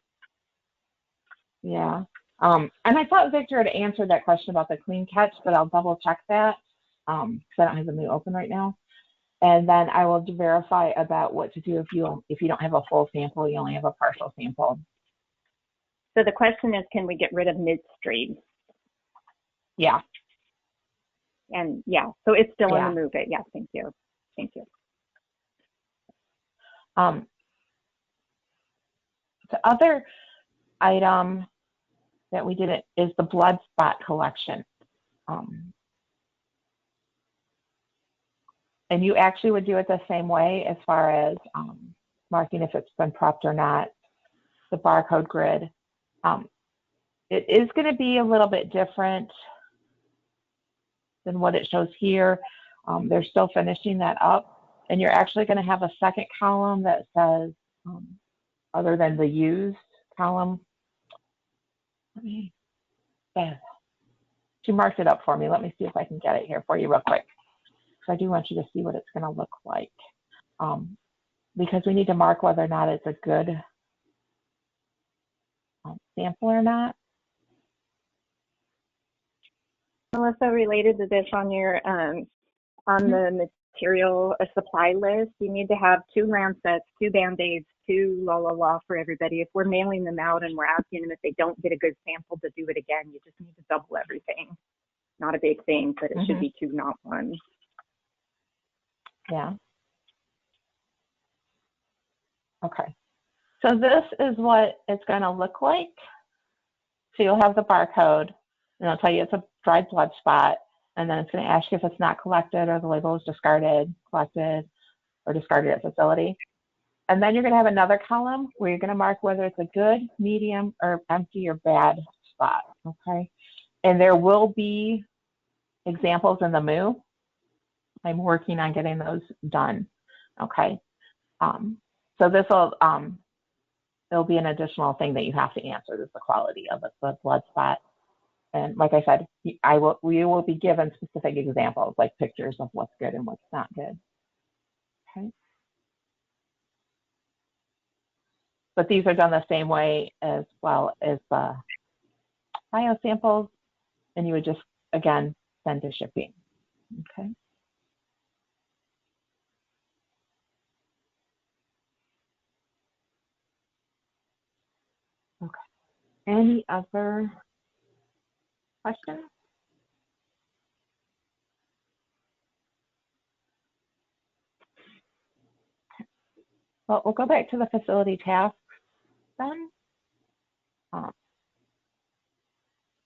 Speaker 2: Yeah. And I thought Victor had answered that question about the clean catch, but I'll double check that because I don't have the new open right now. And then I will verify about what to do if you don't have a full sample, you only have a partial sample.
Speaker 4: So the question is, can we get rid of midstream?
Speaker 2: Yeah.
Speaker 4: And yeah, so it's still
Speaker 2: Yeah.
Speaker 4: in the move it. Yeah, thank you. Thank you.
Speaker 2: The other item that we did is the blood spot collection. And you actually would do it the same way as far as marking if it's been prepped or not, the barcode grid. It is going to be a little bit different than what it shows here. They're still finishing that up, and you're actually going to have a second column that says, other than the used column, she marked it up for me. Let me see if I can get it here for you real quick. So I do want you to see what it's going to look like, because we need to mark whether or not it's a good sample or not.
Speaker 4: Melissa, related to this, on your on the material supply list, you need to have 2 Lancets, 2 Band-Aids, 2 la for everybody. If we're mailing them out and we're asking them if they don't get a good sample to do it again, you just need to double everything. Not a big thing, but it should be 2, not 1.
Speaker 2: Yeah. Okay. So this is what it's going to look like. So you'll have the barcode, and it'll tell you it's a dried blood spot, and then it's going to ask you if it's not collected or the label is discarded, collected, or discarded at facility. And then you're going to have another column where you're going to mark whether it's a good, medium, or empty or bad spot, okay? And there will be examples in the MOO. I'm working on getting those done, okay? So this will, it'll be an additional thing that you have to answer, is the quality of the blood spot. And like I said, we will be given specific examples, like pictures of what's good and what's not good. Okay. But these are done the same way as well as the biosamples, and you would just, again, send to shipping. Okay. Okay. Any other questions? Well, we'll go back to the facility tasks then.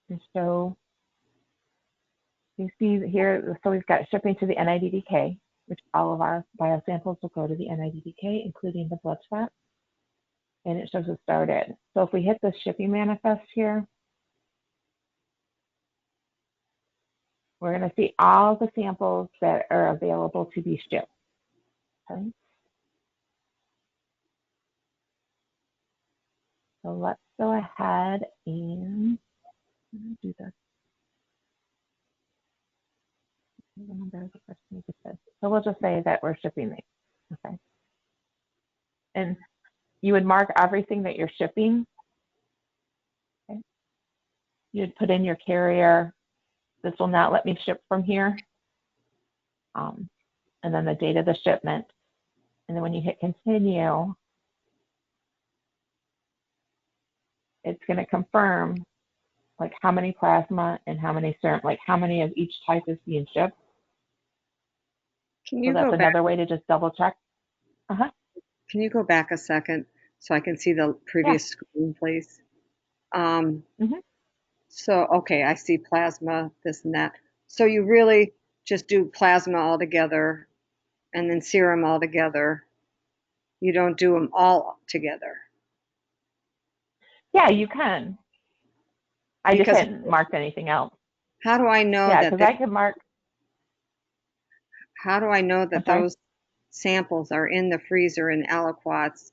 Speaker 2: And so you see here, so we've got shipping to the NIDDK, which all of our biosamples will go to the NIDDK, including the blood spot. And it shows it started. So if we hit the shipping manifest here, we're going to see all the samples that are available to be shipped. Okay. So let's go ahead and do this. So we'll just say that we're shipping these. Okay. And you would mark everything that you're shipping. Okay. You'd put in your carrier. This will not let me ship from here. And then the date of the shipment. And then when you hit continue, it's going to confirm like how many plasma and how many serum, like how many of each type is being shipped.
Speaker 3: Can you
Speaker 2: so that's
Speaker 3: go back?
Speaker 2: another way to just double check.
Speaker 3: Can you go back a second so I can see the previous screen, please? So, okay, I see plasma, this and that. So you really just do plasma all together and then serum all together. You don't do them all together.
Speaker 2: Yeah, you can. I
Speaker 3: Because
Speaker 2: just hadn't marked anything else.
Speaker 3: how do I know
Speaker 2: Yeah,
Speaker 3: that
Speaker 2: because I could mark.
Speaker 3: how do I know that those samples are in the freezer in aliquots,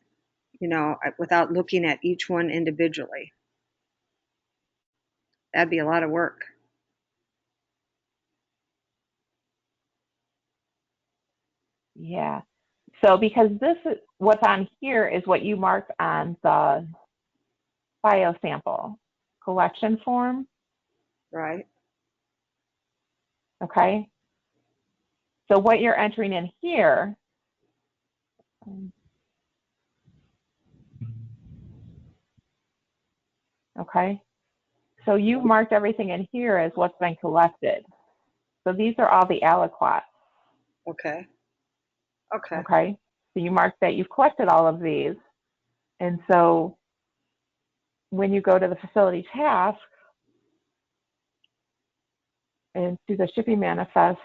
Speaker 3: you know, without looking at each one individually? That'd be a lot of work.
Speaker 2: Yeah. So because this is what's on here is what you marked on the biosample collection form.
Speaker 3: Right.
Speaker 2: Okay. So what you're entering in here, okay. So you've marked everything in here as what's been collected. So these are all the aliquots.
Speaker 3: Okay. Okay.
Speaker 2: Okay. So you marked that you've collected all of these. And so when you go to the facility task and do the shipping manifest,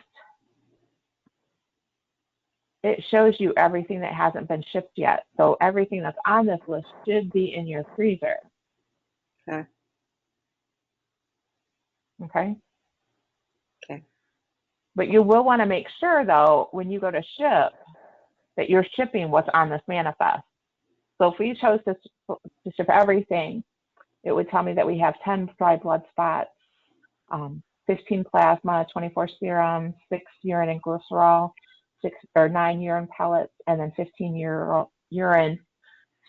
Speaker 2: it shows you everything that hasn't been shipped yet. So everything that's on this list should be in your freezer.
Speaker 3: Okay.
Speaker 2: Okay.
Speaker 3: Okay.
Speaker 2: But you will want to make sure, though, when you go to ship, that you're shipping what's on this manifest. So if we chose to ship everything, it would tell me that we have 10 dry blood spots, 15 plasma, 24 serum, 6 urine and glycerol, 9 urine pellets, and then 15 urine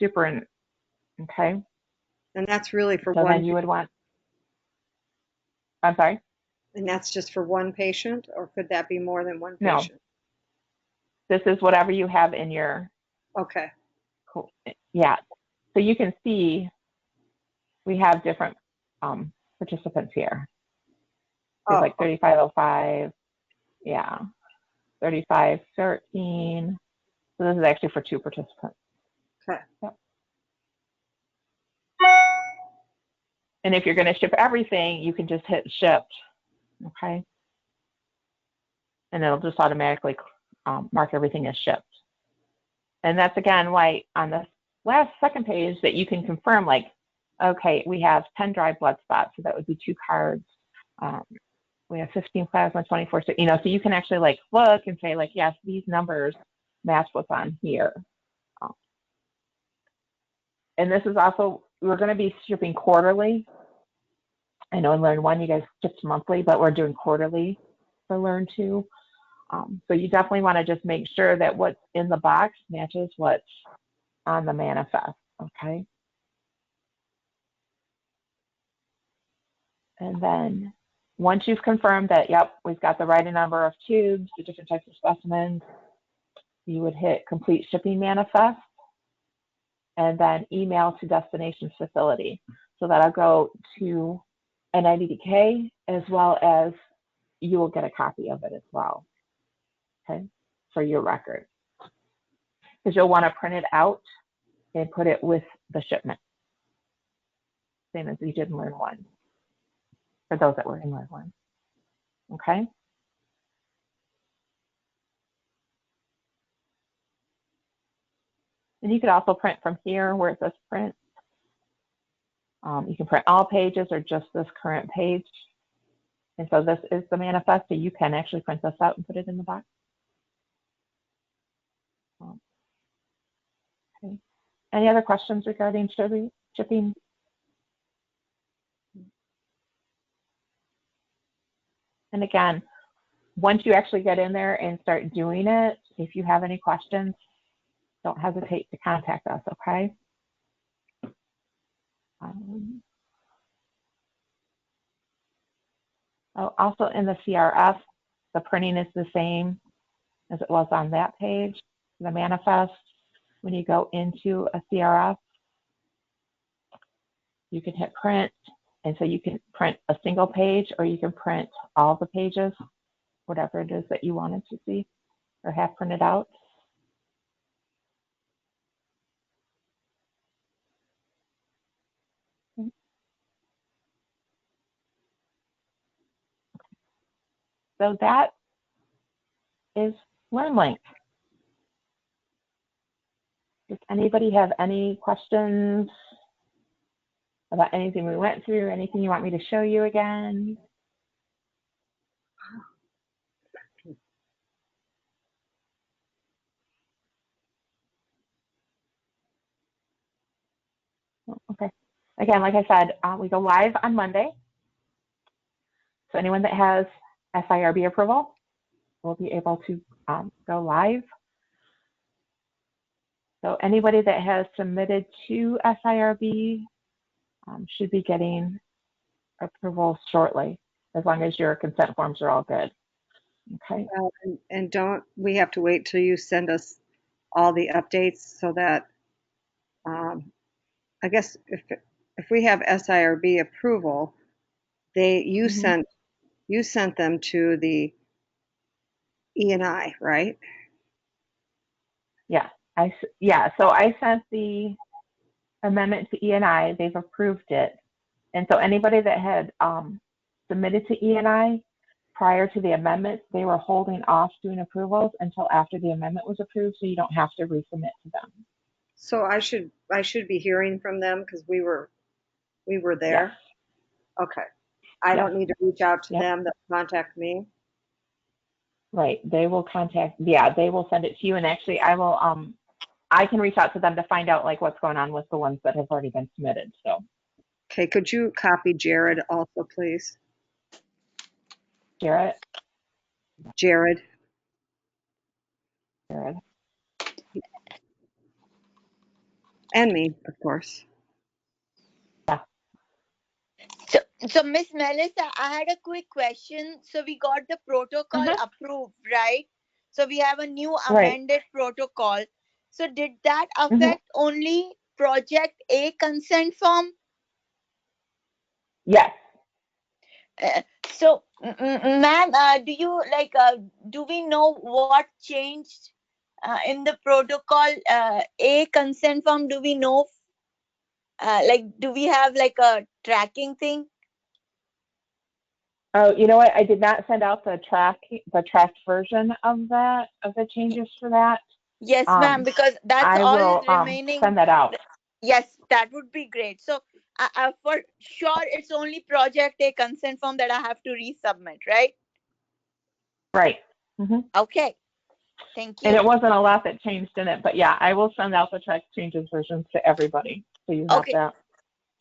Speaker 2: superin. Okay.
Speaker 3: And that's really for
Speaker 2: So
Speaker 3: one.
Speaker 2: then you would want. I'm sorry.
Speaker 3: And that's just for one patient, or could that be more than one
Speaker 2: No.
Speaker 3: patient?
Speaker 2: This is whatever you have in your.
Speaker 3: Okay.
Speaker 2: Yeah. So you can see we have different participants here. There's like 3505. Yeah. 3513. So this is actually for 2 participants.
Speaker 3: Okay.
Speaker 2: Yep. And if you're going to ship everything, you can just hit shipped. Okay. And it'll just automatically mark everything as shipped. And that's again why on the second page that you can confirm, like, okay, we have 10 dry blood spots, so that would be 2 cards. We have 15 plasma, 24, so you can actually like look and say like, yes, these numbers match what's on here. And this is also, we're going to be shipping quarterly. I know in Learn 1 you guys shipped monthly, but we're doing quarterly for Learn 2. So you definitely want to just make sure that what's in the box matches what's on the manifest, okay? And then once you've confirmed that, yep, we've got the right number of tubes, the different types of specimens, you would hit complete shipping manifest and then email to destination facility. So that'll go to NIDDK as well as you will get a copy of it as well, okay, for your record. Because you'll want to print it out and put it with the shipment, same as you did in Learn 1, for those that were in Learn 1, okay? And you could also print from here where it says print. You can print all pages or just this current page. And so this is the manifest, so you can actually print this out and put it in the box. Okay. Any other questions regarding shipping? And again, once you actually get in there and start doing it, if you have any questions, don't hesitate to contact us, okay? Also in the CRF, the printing is the same as it was on that page, the manifest. When you go into a CRF, you can hit print, and so you can print a single page or you can print all the pages, whatever it is that you wanted to see or have printed out. So that is LearnLink. Does anybody have any questions about anything we went through, anything you want me to show you again? Okay. Again, like I said, we go live on Monday. So anyone that has SIRB approval will be able to go live. So anybody that has submitted to SIRB should be getting approval shortly, as long as your consent forms are all good. Okay.
Speaker 3: And don't we have to wait till you send us all the updates so that I guess if we have SIRB approval, you sent them to the E&I, right?
Speaker 2: Yeah. So I sent the amendment to E&I. They've approved it, and so anybody that had submitted to E&I, prior to the amendment, they were holding off doing approvals until after the amendment was approved, so you don't have to resubmit to them.
Speaker 3: So I should be hearing from them because we were
Speaker 2: Yes.
Speaker 3: there. Okay. I
Speaker 2: Yes.
Speaker 3: don't need to reach out to
Speaker 2: Yep.
Speaker 3: them. They'll contact me.
Speaker 2: Right. They will contact. Yeah, they will send it to you. And actually, I can reach out to them to find out like what's going on with the ones that have already been submitted. So,
Speaker 3: Okay. Could you copy Jared also, please?
Speaker 2: Jarrett.
Speaker 3: Jared. And me, of course.
Speaker 2: Yeah.
Speaker 5: So Miss Melissa, I had a quick question. So we got the protocol approved, right? So we have a new amended protocol. So did that affect only Project A consent form?
Speaker 2: Yes.
Speaker 5: So, ma'am, do you do we know what changed in the protocol? A consent form, do we know? Do we have like a tracking thing?
Speaker 2: Oh, you know what? I did not send out the tracked version of that, of the changes for that.
Speaker 5: Yes, ma'am, because that's all is remaining.
Speaker 2: Send that out.
Speaker 5: Yes, that would be great. So, for sure, it's only Project A consent form that I have to resubmit, right?
Speaker 2: Right.
Speaker 5: Okay. Thank you.
Speaker 2: And it wasn't a lot that changed in it, but yeah, I will send out the track changes versions to everybody, so you have that.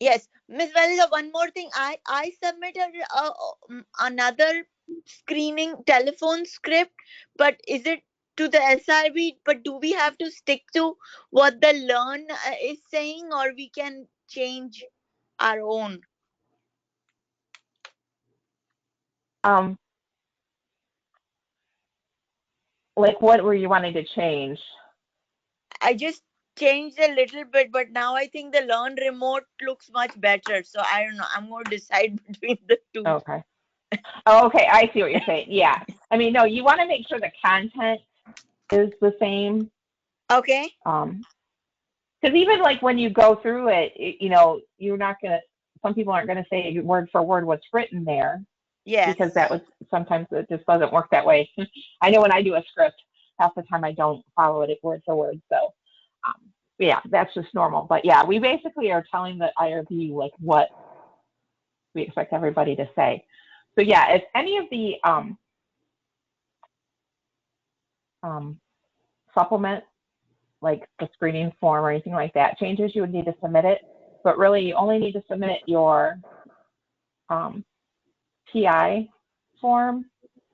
Speaker 5: Yes, Miss Melissa, one more thing. I submitted another screening telephone script, but is it to the SRB? But do we have to stick to what the Learn is saying, or we can change our own?
Speaker 2: Like, what were you wanting to change?
Speaker 5: I just changed a little bit, but now I think the Learn remote looks much better. So I don't know. I'm going to decide between the two.
Speaker 2: Okay. Oh, okay. I see what you're saying. Yeah. I mean, no, you want to make sure the content is the same.
Speaker 5: Okay.
Speaker 2: Because even like when you go through it, you know, you're not going to, some people aren't going to say word for word what's written there.
Speaker 5: Yes.
Speaker 2: Because that was, sometimes it just doesn't work that way. I know when I do a script, half the time I don't follow it word for word. So, yeah, that's just normal. But yeah, we basically are telling the IRB like what we expect everybody to say. So yeah, if any of the supplement, like the screening form or anything like that, changes, you would need to submit it. But really, you only need to submit your PI form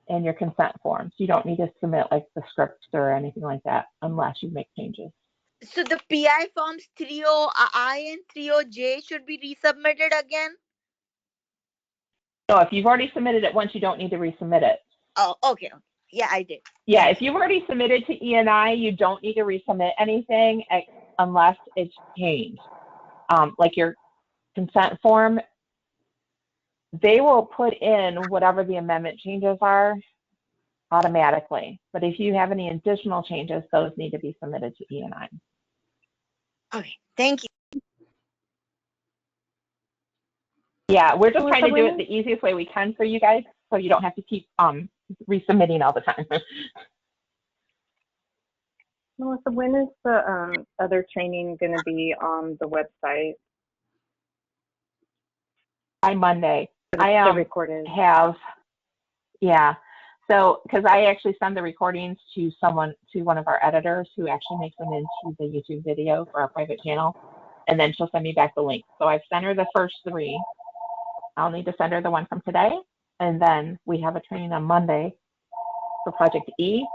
Speaker 2: and your consent form. So you don't need to submit like the script or anything like that unless you make changes.
Speaker 5: So the PI forms 30I and 30J should be resubmitted again?
Speaker 2: No, if you've already submitted it once, you don't need to resubmit it.
Speaker 5: Oh, okay. Yeah, I did.
Speaker 2: Yeah, if you've already submitted to E&I, you don't need to resubmit anything unless it's changed. Like your consent form, they will put in whatever the amendment changes are automatically. But if you have any additional changes, those need to be submitted to E&I.
Speaker 5: Okay, thank you.
Speaker 2: Yeah, we're just trying to do it the easiest way we can for you guys, so you don't have to keep resubmitting all the time.
Speaker 4: Melissa, when is the other training going to be on the website?
Speaker 2: By Monday. I
Speaker 4: recorded.
Speaker 2: Yeah. So, because I actually send the recordings to one of our editors who actually makes them into the YouTube video for our private channel, and then she'll send me back the link. So I've sent her the first 3. I'll need to send her the one from today, and then we have a training on Monday for Project E,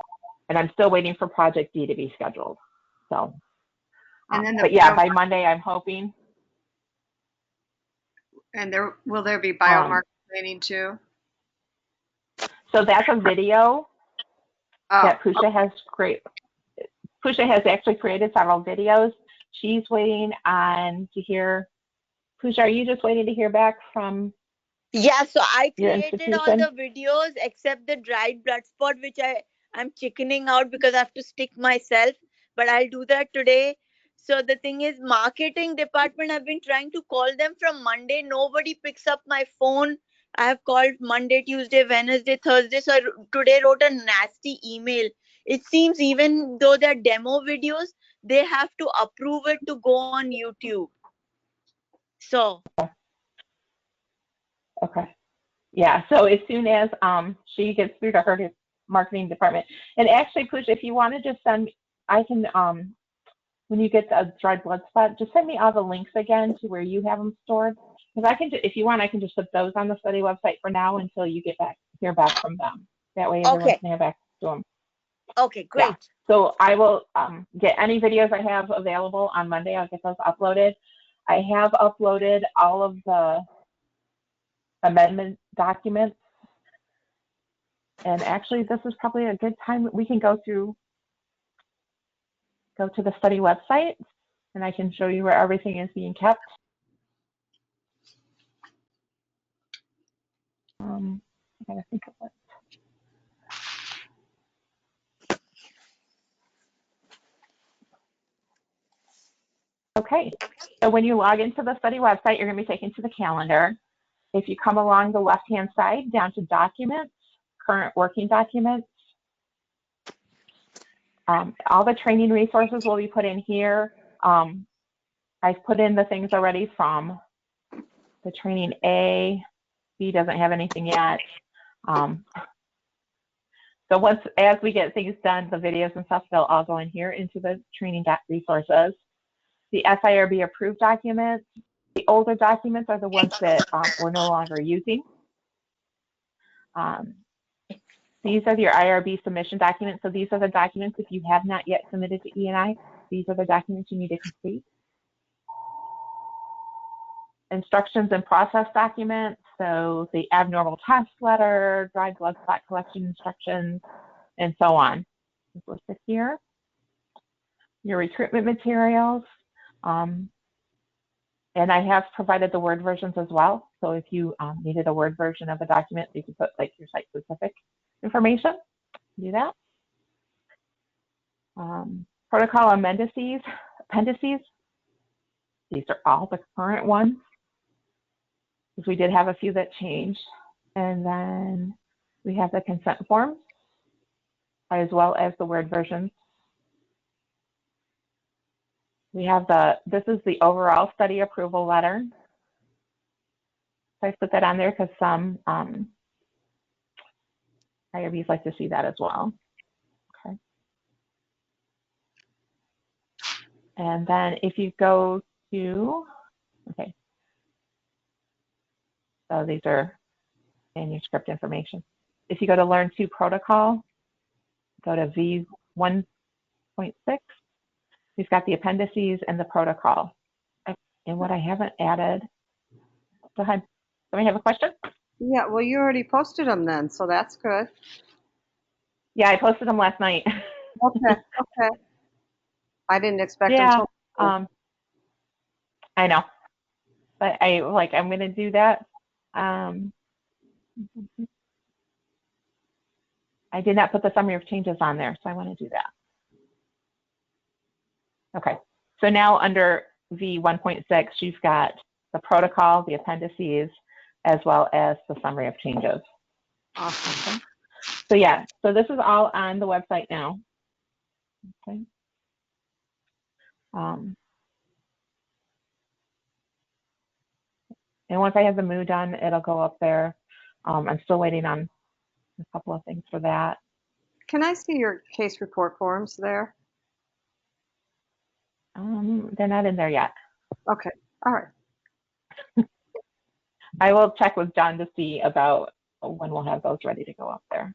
Speaker 2: and I'm still waiting for Project D to be scheduled. So, but yeah, by Monday I'm hoping.
Speaker 3: And will there be biomarker training too?
Speaker 2: So that's a video that Pusha has created. Pusha has actually created several videos. She's waiting on to hear. Pusha, are you just waiting to hear back from?
Speaker 5: Yeah, so I created all the
Speaker 2: institution?
Speaker 5: videos except the dried blood spot, which I'm chickening out because I have to stick myself, but I'll do that today. So the thing is, marketing department, I've been trying to call them from Monday. Nobody picks up my phone I have called Monday, Tuesday, Wednesday, Thursday. So I today wrote a nasty email. It seems even though they're demo videos, they have to approve it to go on YouTube. So.
Speaker 2: Okay. Yeah. So as soon as she gets through to her marketing department, and actually, Pooja, if you want to just send me, I can when you get a dried blood spot, just send me all the links again to where you have them stored. Because I can, if you want, I can just put those on the study website for now until you hear back from them. That way, everyone
Speaker 5: Okay.
Speaker 2: can have access to them.
Speaker 5: Okay, great.
Speaker 2: Yeah. So I will get any videos I have available on Monday. I'll get those uploaded. I have uploaded all of the amendment documents. And actually, this is probably a good time we can go to the study website, and I can show you where everything is being kept. I gotta think of it. Okay, so when you log into the study website, you're going to be taken to the calendar. If you come along the left-hand side down to documents, current working documents, all the training resources will be put in here. I've put in the things already from the training A. B doesn't have anything yet. So as we get things done, the videos and stuff, they'll all go in here into the training resources. The SIRB approved documents, the older documents are the ones that we're no longer using. These are your IRB submission documents. So these are the documents, if you have not yet submitted to E&I, these are the documents you need to complete. Instructions and process documents, so the abnormal test letter, dried blood spot collection instructions, and so on. It's listed here. Your recruitment materials, and I have provided the Word versions as well. So if you needed a Word version of a document, you can put like your site-specific information. Do that. Protocol appendices. These are all the current ones, because we did have a few that changed. And then we have the consent forms, as well as the Word versions. We have this is the overall study approval letter. So I put that on there because some IRBs like to see that as well. Okay. And then if you go to, okay, so these are manuscript information. If you go to Learn 2 Protocol, go to V1.6, we've got the appendices and the protocol. And what I haven't added, go ahead. Somebody have a question?
Speaker 3: Yeah, well, you already posted them then, so that's good.
Speaker 2: Yeah, I posted them last night.
Speaker 3: Okay, okay. I didn't expect
Speaker 2: Yeah,
Speaker 3: them.
Speaker 2: I know, but I'm going to do that. I did not put the summary of changes on there, so I want to do that. Okay, so now under V1.6, you've got the protocol, the appendices, as well as the summary of changes.
Speaker 3: Awesome.
Speaker 2: Okay. So yeah, so this is all on the website now. Okay. And once I have the MOO done, it'll go up there. I'm still waiting on a couple of things for that.
Speaker 3: Can I see your case report forms there?
Speaker 2: They're not in there yet.
Speaker 3: Okay, all right.
Speaker 2: I will check with John to see about when we'll have those ready to go up there.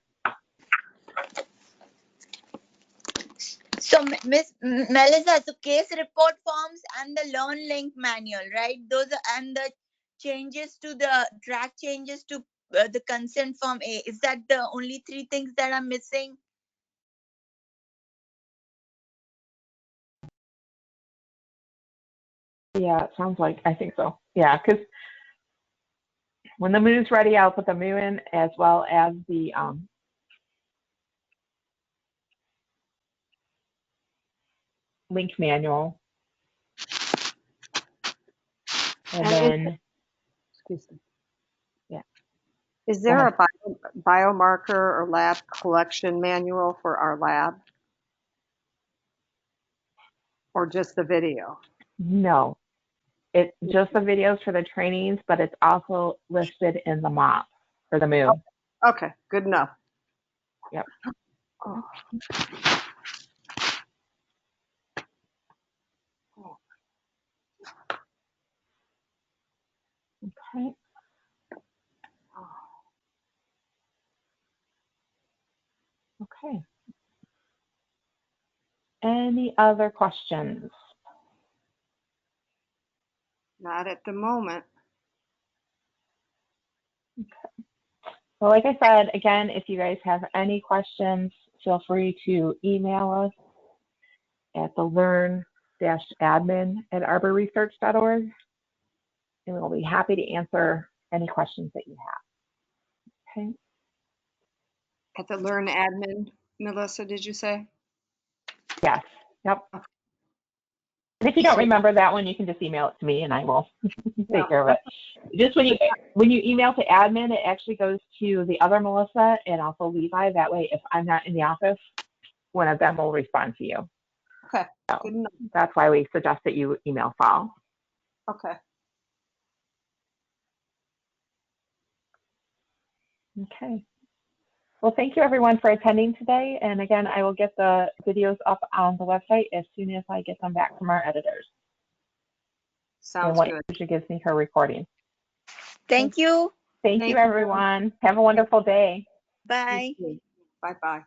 Speaker 5: So, Miss Melissa, so case report forms and the LURNLink manual, right? Those are, and the changes to the track changes to the consent form A. Is that the only 3 things that are missing?
Speaker 2: Yeah, it sounds like, I think so. Yeah, because when the MOO's ready, I'll put the MOO in as well as the link manual. And then,
Speaker 3: excuse me.
Speaker 2: yeah.
Speaker 3: Is there a biomarker or lab collection manual for our lab? Or just the video?
Speaker 2: No, it's just the videos for the trainings, but it's also listed in the MOP for the MOO.
Speaker 3: Okay, good enough.
Speaker 2: Yep.
Speaker 3: Oh.
Speaker 2: Okay. Okay. Any other questions?
Speaker 3: Not at the moment.
Speaker 2: Okay. Well, like I said, again, if you guys have any questions, feel free to email us at the learn-admin@arborresearch.org, and we'll be happy to answer any questions that you have. Okay.
Speaker 3: At the Learn Admin, Melissa, did you say?
Speaker 2: Yes. Yep. And if you don't remember that one, you can just email it to me and I will take care of it. Just when you email to admin, it actually goes to the other Melissa and also Levi. That way, if I'm not in the office, one of them will respond to you.
Speaker 3: Okay.
Speaker 2: So
Speaker 3: Good enough.
Speaker 2: that's why we suggest that you email Fall.
Speaker 3: Okay.
Speaker 2: Okay. Well, thank you everyone for attending today. And again, I will get the videos up on the website as soon as I get them back from our editors.
Speaker 3: Sounds
Speaker 2: and
Speaker 3: good.
Speaker 2: She gives me her recording.
Speaker 5: Thank you.
Speaker 2: Thank you, everyone. Have a wonderful day.
Speaker 5: Bye.
Speaker 3: Bye-bye.